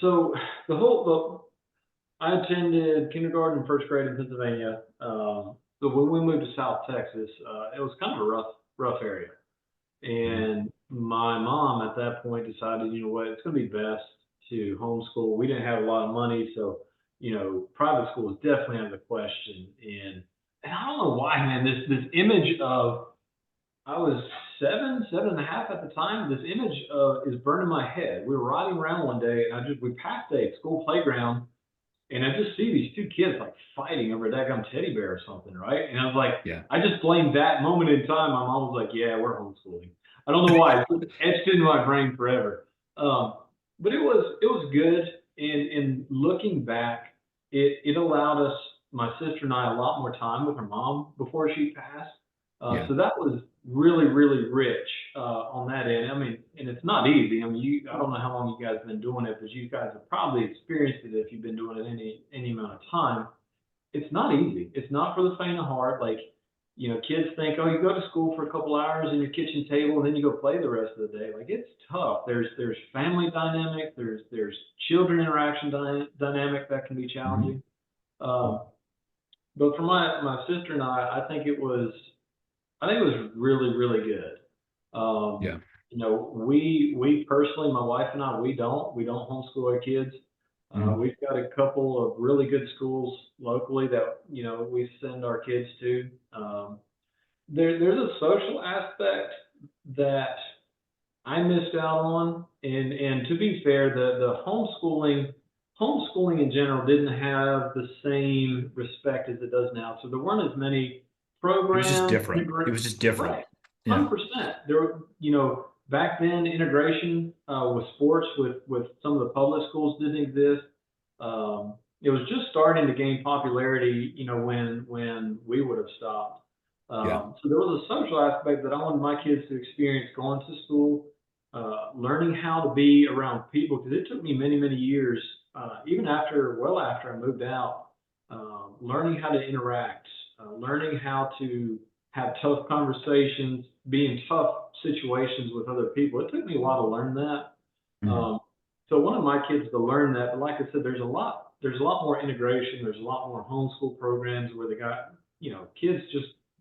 So I attended kindergarten and first grade in Pennsylvania. But when we moved to South Texas, it was kind of a rough area. And my mom at that point decided, you know what, it's going to be best to homeschool. We didn't have a lot of money, so private school was definitely out of the question. And I don't know why, man. This image of I was 7.5 at the time. This image is burned in my head. We were riding around one day, and we passed a school playground, and I just see these 2 kids like fighting over a daggum teddy bear or something, right? And I was like, Yeah. I just blamed that moment in time. My mom was like, yeah, we're homeschooling. I don't know why. It's etched in my brain forever. But it was good. And looking back, it allowed us, my sister and I, a lot more time with her mom before she passed. Yeah. So that was really, really rich on that end. I mean, and it's not easy. I mean, I don't know how long you guys have been doing it, but you guys have probably experienced it if you've been doing it any amount of time. It's not easy. It's not for the faint of heart. Like, kids think, oh, you go to school for a couple hours in your kitchen table and then you go play the rest of the day. Like, it's tough. There's family dynamic. There's children interaction dynamic that can be challenging. But for my sister and I think it was really, really good. Yeah. We personally, my wife and I, we don't homeschool our kids. We've got a couple of really good schools locally that we send our kids to. There's a social aspect that I missed out on, and to be fair, the homeschooling in general didn't have the same respect as it does now. So there weren't as many It programs. was just different. It was just different. Right. Yeah. 100%. Back then, integration with sports with some of the public schools didn't exist. It was just starting to gain popularity, when we would have stopped. Yeah. So there was a social aspect that I wanted my kids to experience going to school, learning how to be around people, because it took me many, many years, even after I moved out, learning how to interact, learning how to have tough conversations, be in tough situations with other people. It took me a while to learn that. So I wanted my kids to learn that. But like I said, there's a lot more integration. There's a lot more homeschool programs where they got, kids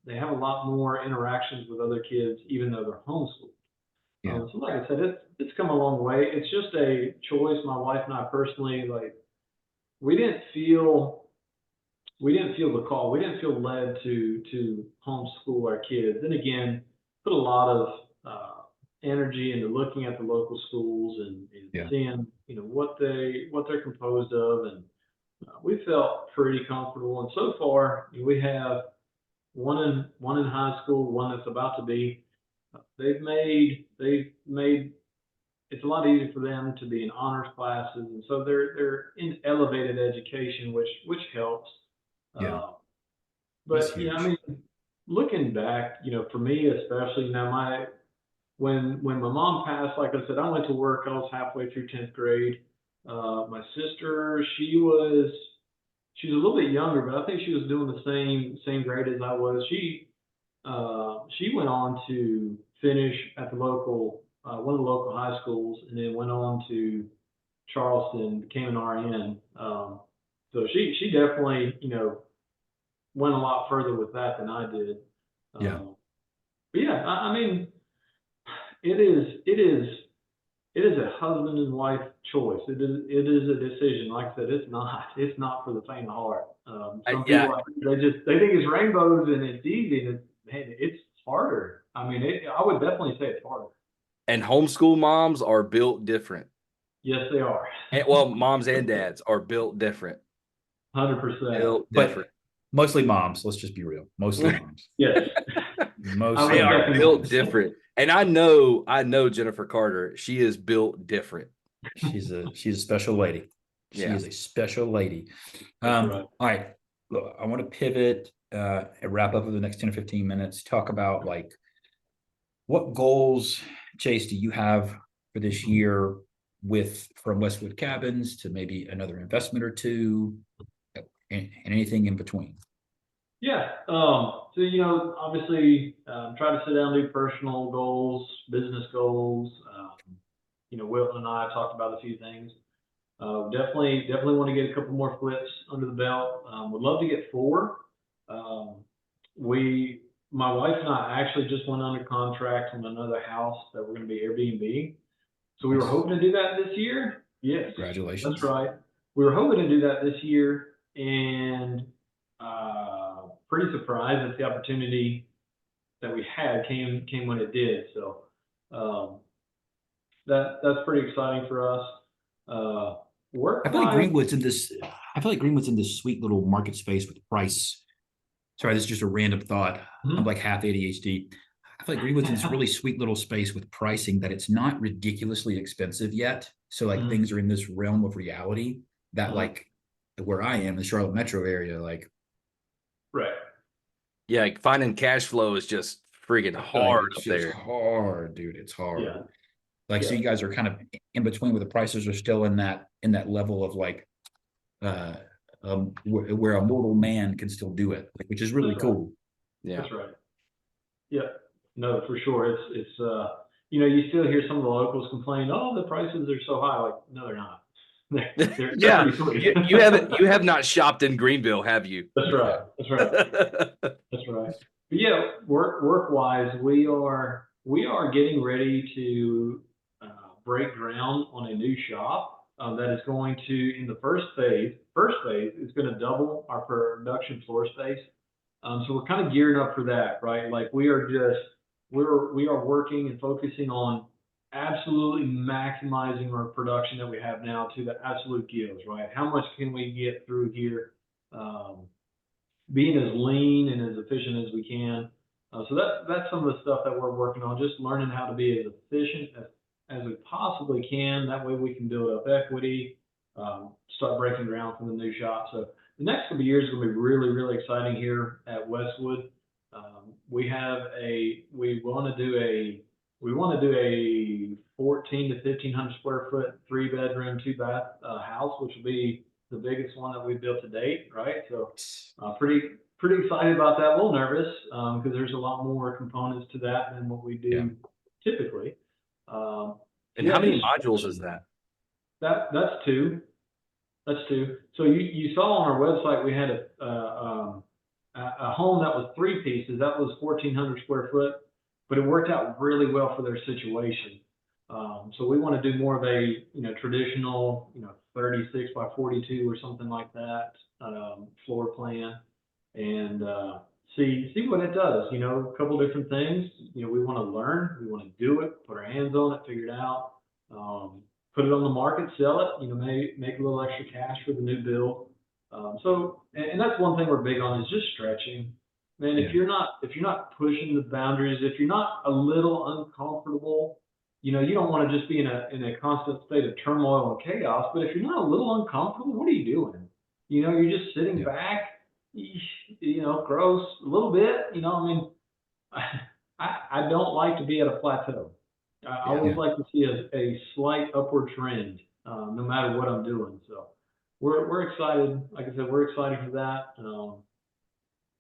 they have a lot more interactions with other kids, even though they're homeschooled. Yeah. So like I said, it's come a long way. It's just a choice. My wife and I personally, like, we didn't feel the call. We didn't feel led to homeschool our kids. And again, put a lot of energy into looking at the local schools and Yeah. seeing what they're composed of, and we felt pretty comfortable. And so far, we have one in high school, one that's about to be. They've made it's a lot easier for them to be in honors classes, and so they're in elevated education, which helps. Yeah. But That's huge. I mean, looking back, for me especially, when my mom passed, like I said, I went to work. I was halfway through 10th grade. My sister, she's a little bit younger, but I think she was doing the same grade as I was. She went on to finish at the local one of the local high schools, and then went on to Charleston, became an RN. So she definitely went a lot further with that than I did. Yeah. But yeah, I mean, it is a husband and wife choice. It is a decision. Like I said, it's not for the faint of heart. Some people, they think it's rainbows and it's easy, and man, it's harder. I mean, I would definitely say it's harder. And homeschool moms are built different. Yes, they are. And, well, moms and dads are built different. 100%. Built But different. mostly moms. Let's just be real. Mostly moms. Yes. Mostly They are definitely- built different. And I know Jennifer Carter. She is built different. She's a special lady. She Yeah. is a special lady. That's right. All right. Look, I want to pivot and wrap up over the next 10 or 15 minutes. Talk about like what goals, Chase, do you have for this year with from Westwood Cabins to maybe another investment or two and anything in between? Yeah. So, you know, obviously, try to sit down and do personal goals, business goals. You know, Wilton and I have talked about a few things. Definitely want to get a couple more flips under the belt. Would love to get 4. My wife and I actually just went under contract on another house that we're going to be Airbnb. So we were hoping to do that this year. Yes. Congratulations. That's right. We were hoping to do that this year, and pretty surprised that the opportunity that we had came when it did. So that's pretty exciting for us. I feel like Greenwood's in this. I feel like Greenwood's in this sweet little market space with price. Sorry, this is just a random thought. I'm like half ADHD. I feel like Greenwood's in this really sweet little space with pricing that it's not ridiculously expensive yet. So like things are in this realm of reality that like where I am, the Charlotte metro area, like Right. Yeah, like finding cash flow is just freaking hard it's up just there. hard, dude. It's hard. Yeah. Like so you guys are kind of in between where the prices are still in that level of like where a mortal man can still do it, which is really cool. Yeah. That's right. Yeah. No, for sure. It's you know, you still hear some of the locals complain, oh, the prices are so high. Like, no, they're not. They're Yeah, pretty sweet. you have not shopped in Greenville, have you? That's right. That's right. That's right. But yeah, work wise, we are getting ready to break ground on a new shop that is going to, in the first phase is going to double our production floor space. So we're kind of gearing up for that, right? Like we are working and focusing on absolutely maximizing our production that we have now to the absolute gills, right? How much can we get through here? Being as lean and as efficient as we can. So that's some of the stuff that we're working on, just learning how to be as efficient as we possibly can. That way we can build up equity, start breaking ground for the new shop. So the next couple of years is going to be really, really exciting here at Westwood. We want to do a 14 to 1,500 square foot, 3-bedroom, 2-bath house, which will be the biggest one that we've built to date, right? So pretty excited about that. A little nervous because there's a lot more components to that than what we do typically. And how many modules is that? That's 2. That's 2. So you saw on our website we had a home that was 3 pieces. That was 1,400 square foot, but it worked out really well for their situation. So we want to do more of a traditional 36 by 42 or something like that floor plan, and see what it does. A couple different things. We want to learn, we want to do it, put our hands on it, figure it out, put it on the market, sell it. Make a little extra cash for the new build. And that's one thing we're big on is just stretching. Man, if you're not pushing the boundaries, if you're not a little uncomfortable, you don't want to just be in a constant state of turmoil and chaos. But if you're not a little uncomfortable, what are you doing? You're just sitting back, gross a little bit. I don't like to be at a plateau. I always like to see a slight upward trend, no matter what I'm doing. So we're excited. Like I said, we're excited for that.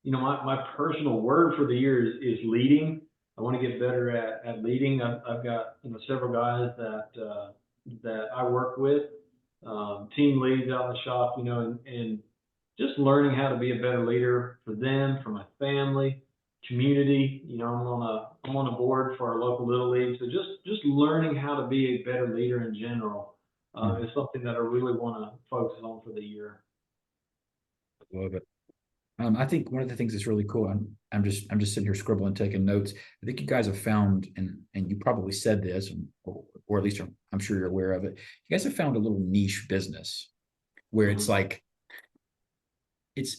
My personal word for the year is leading. I want to get better at leading. I've got several guys that I work with, team leads out in the shop, and just learning how to be a better leader for them, for my family, community. I'm on a board for our local little league, so just learning how to be a better leader in general is something that I really want to focus on for the year. Love it. I think one of the things that's really cool. I'm just sitting here scribbling, taking notes. I think you guys have found, and you probably said this, or at least I'm sure you're aware of it. You guys have found a little niche business where it's like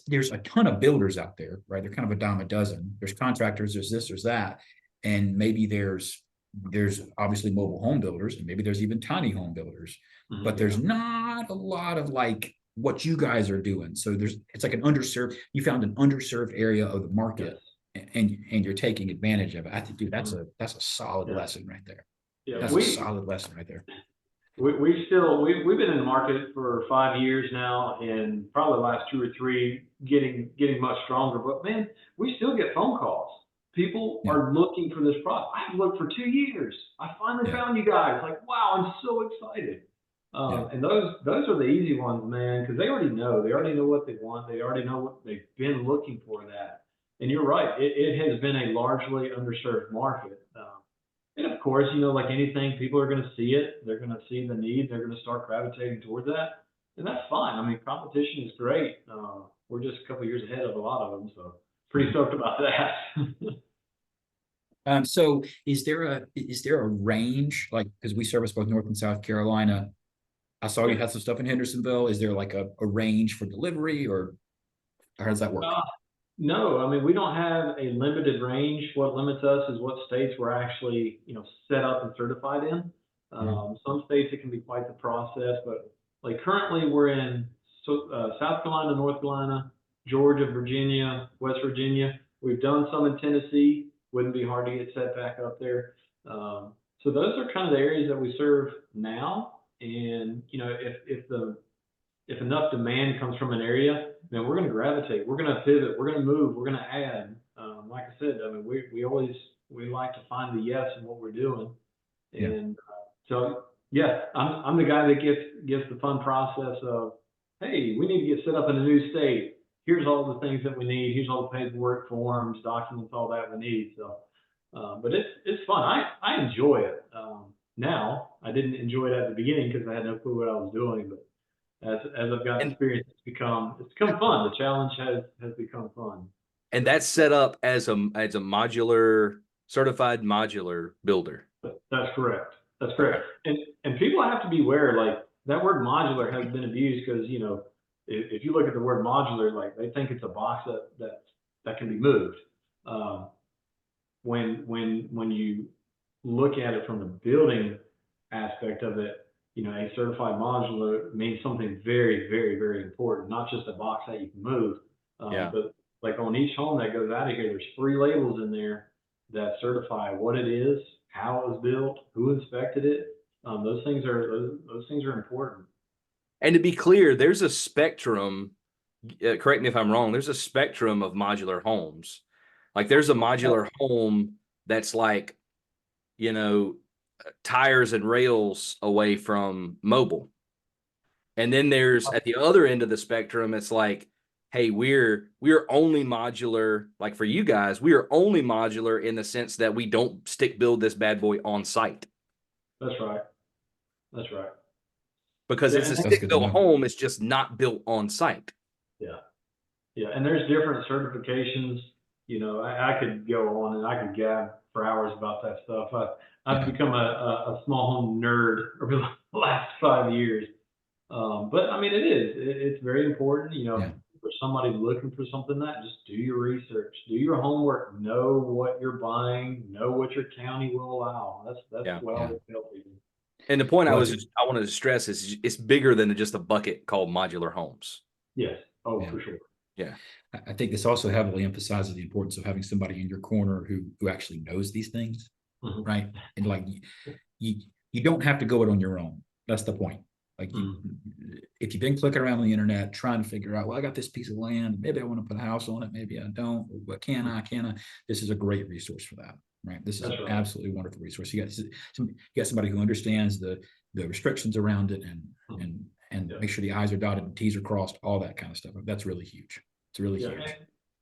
there's a ton of builders out there, right? They're kind of a dime a dozen. There's contractors, there's this, there's that, and maybe there's obviously mobile home builders, and maybe there's even tiny home builders, but there's not a lot of like what you guys are doing. So it's like you found an underserved area of the market, and you're taking advantage of it. I think, dude, that's a solid lesson right there. Yeah, that's a solid lesson right there. We've been in the market for 5 years now, and probably the last 2 or 3 getting much stronger. But man, we still get phone calls. People are looking for this product. I've looked for 2 years. I finally found you guys. Like, wow, I'm so excited. And those are the easy ones, man, because they already know. They already know what they want. They already know what they've been looking for. That. And you're right. It has been a largely underserved market. And of course, like anything, people are going to see it. They're going to see the need. They're going to start gravitating towards that. And that's fine. I mean, competition is great. We're just a couple of years ahead of a lot of them. So pretty stoked about that. So is there a range, like, because we service both North and South Carolina? I saw you had some stuff in Hendersonville. Is there like a range for delivery, or how does that work? No, I mean, we don't have a limited range. What limits us is what states we're actually, set up and certified in. Some states it can be quite the process, but like currently we're in South Carolina, North Carolina, Georgia, Virginia, West Virginia. We've done some in Tennessee. Wouldn't be hard to get set back up there. So those are kind of the areas that we serve now. And if enough demand comes from an area, then we're going to gravitate. We're going to pivot. We're going to move. We're going to add. Like I said, I mean, we like to find the yes in what we're doing. And so, yeah, I'm the guy that gets the fun process of, hey, we need to get set up in a new state. Here's all the things that we need. Here's all the paperwork, forms, documents, all that we need. So, but it's fun. I enjoy it. Now, I didn't enjoy it at the beginning because I had no clue what I was doing, but as I've got experience, it's become fun. The challenge has become fun. And that's set up as a certified modular builder. That's correct. That's correct. And people have to be aware, like that word modular has been abused because, if you look at the word modular, like they think it's a box that can be moved. When you look at it from the building aspect of it, a certified modular means something very, very, very important, not just a box that you can move. But like on each home that goes out of here, there's 3 labels in there that certify what it is, how it was built, who inspected it. Those things are important. And to be clear, there's a spectrum. Correct me if I'm wrong. There's a spectrum of modular homes. Like there's a modular home that's like, tires and rails away from mobile. And then there's at the other end of the spectrum, it's like, hey, we're only modular. Like for you guys, we are only modular in the sense that we don't stick build this bad boy on site. That's right. Because it's a stick built home, it's just not built on site. Yeah. And there's different certifications. I could go on and I could gab for hours about that stuff. I've become a small home nerd over the last 5 years. But I mean, it's very important, for somebody looking for something that just do your research, do your homework, know what you're buying, know what your county will allow. That's what I would tell people. And the point I wanted to stress is it's bigger than just a bucket called modular homes. Yes. Oh, for sure. Yeah. I think this also heavily emphasizes the importance of having somebody in your corner who actually knows these things, right? And like you don't have to go it on your own. That's the point. Like if you've been clicking around on the internet trying to figure out, well, I got this piece of land, maybe I want to put a house on it, maybe I don't. What can I? This is a great resource for that, right? This is an absolutely wonderful resource. You got somebody who understands the restrictions around it and make sure the I's are dotted and T's are crossed, all that kind of stuff. That's really huge. It's really huge.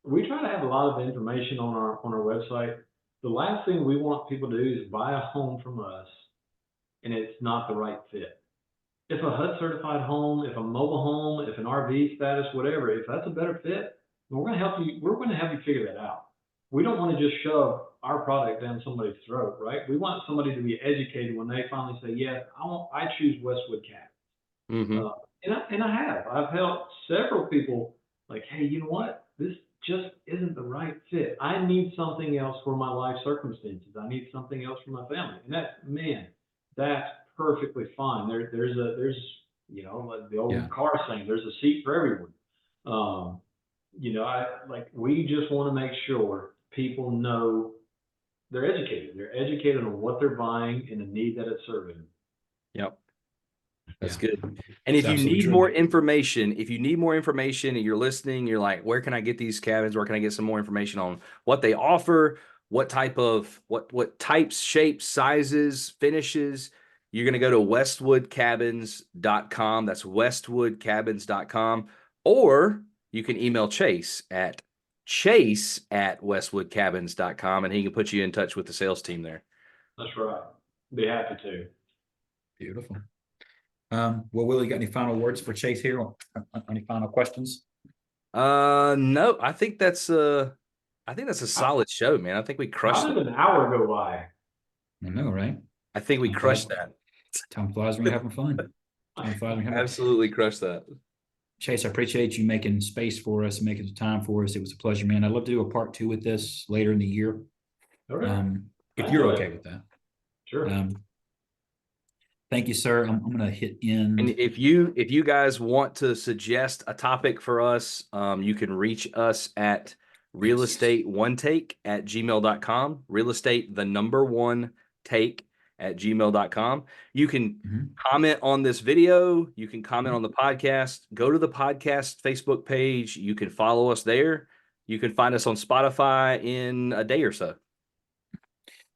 We try to have a lot of information on our website. The last thing we want people to do is buy a home from us and it's not the right fit. If a HUD certified home, if a mobile home, if an RV status, whatever, if that's a better fit, we're going to help you. We're going to help you figure that out. We don't want to just shove our product down somebody's throat, right? We want somebody to be educated when they finally say, "Yes, I choose Westwood Cat." Mm-hmm. I've helped several people like, hey, you know what? This just isn't the right fit. I need something else for my life circumstances. I need something else for my family. And that's perfectly fine. There's like the Yeah. old car saying, there's a seat for everyone. Um, we just want to make sure people know they're educated. They're educated on what they're buying and the need that it's serving. Yep. That's Yeah. good. And if It's you absolutely need true. more information, and you're listening, you're like, where can I get these cabins? Where can I get some more information on what they offer? What type of what types, shapes, sizes, finishes? You're going to go to westwoodcabins.com. That's westwoodcabins.com. Or you can email Chase at westwoodcabins.com, and he can put you in touch with the sales team there. That's right. Be happy to. Beautiful. Well, Will, you got any final words for Chase here? Any final questions? No, I think that's a solid show, man. I think we crushed How it. did an hour go by? I know, right? I think we crushed that. Time flies when you're having fun. Time flies when you're having Absolutely crushed that. Chase, I appreciate you making space for us and making the time for us. It was a pleasure, man. I'd love to do a part 2 with this later in the year. Okay. If you're okay with that. Sure. Thank you, sir. I'm going to hit end. And if you guys want to suggest a topic for us, you can reach us at realestate1take@gmail.com. Real estate, the number 1 take @gmail.com. You can comment on this video. You can comment on the podcast. Go to the podcast Facebook page. You can follow us there. You can find us on Spotify in a day or so.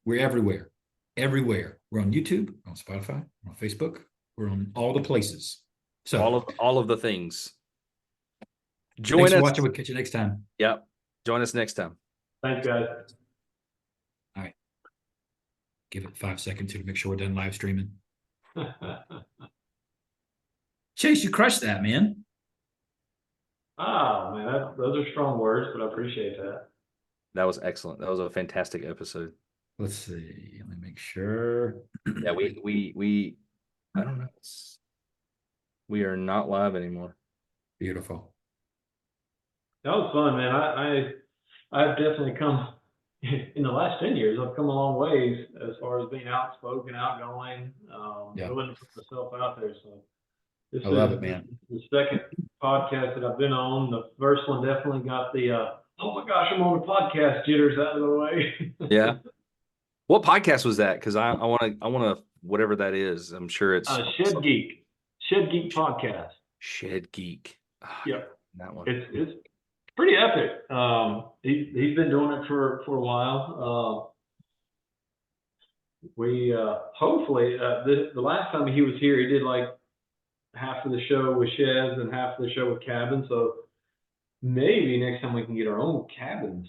We're everywhere. Everywhere. We're on YouTube, on Spotify, on Facebook. We're on all the places. So all of the things. Thanks for watching. We'll catch you next time. Yep. Join us next time. Thanks, guys. All right. Give it 5 seconds to make sure we're done live streaming. Chase, you crushed that, man. Oh, man, those are strong words, but I appreciate that. That was excellent. That was a fantastic episode. Let's see. Let me make sure. Yeah, we I don't know. We are not live anymore. Beautiful. That was fun, man. I've definitely come in the last 10 years. I've come a long ways as far as being outspoken, outgoing, willing to put myself out there. So I love it, man. The second podcast that I've been on. The first one definitely got the oh my gosh, I'm on the podcast jitters out of the way. Yeah. What podcast was that? Because I want to whatever that is. I'm sure it's Shed Geek podcast. Shed Geek. Yep, that one. It's pretty epic. He's been doing it for a while. We hopefully the last time he was here, he did like half of the show with sheds and half of the show with cabins. So maybe next time we can get our own cabins.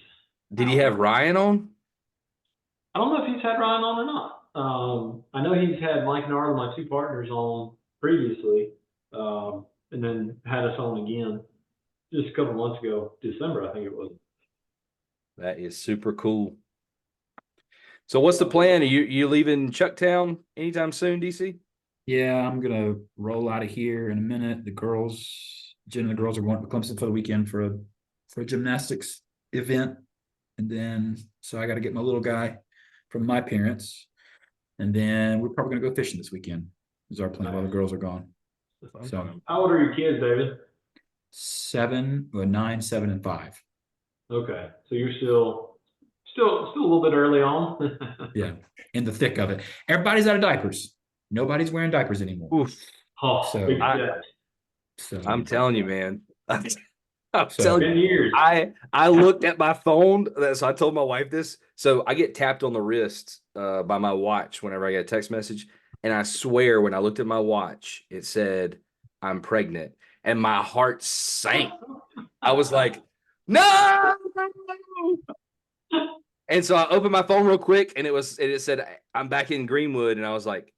Did he have Ryan on? I don't know if he's had Ryan on or not. I know he's had Mike and Arlen, my 2 partners, on previously, and then had us on again just a couple months ago, December, I think it was. That is super cool. So what's the plan? Are you leaving Chucktown anytime soon, DC? Yeah, I'm gonna roll out of here in a minute. Jen and the girls are going to Clemson for the weekend for a gymnastics event, and then so I got to get my little guy from my parents, and then we're probably gonna go fishing this weekend. Is our plan while the girls are gone. So how old are your kids, David? 9, 7, and 5. Okay, so you're still a little bit early on. Yeah, in the thick of it. Everybody's out of diapers. Nobody's wearing diapers anymore. Oof. Oh, So I'm telling you, man. I'm So- telling 10 you. years. I looked at my phone, so I told my wife this. So I get tapped on the wrist by my watch whenever I get a text message, and I swear when I looked at my watch, it said I'm pregnant, and my heart sank. I was like, no. And so I opened my phone real quick, and it said I'm back in Greenwood, and I was like,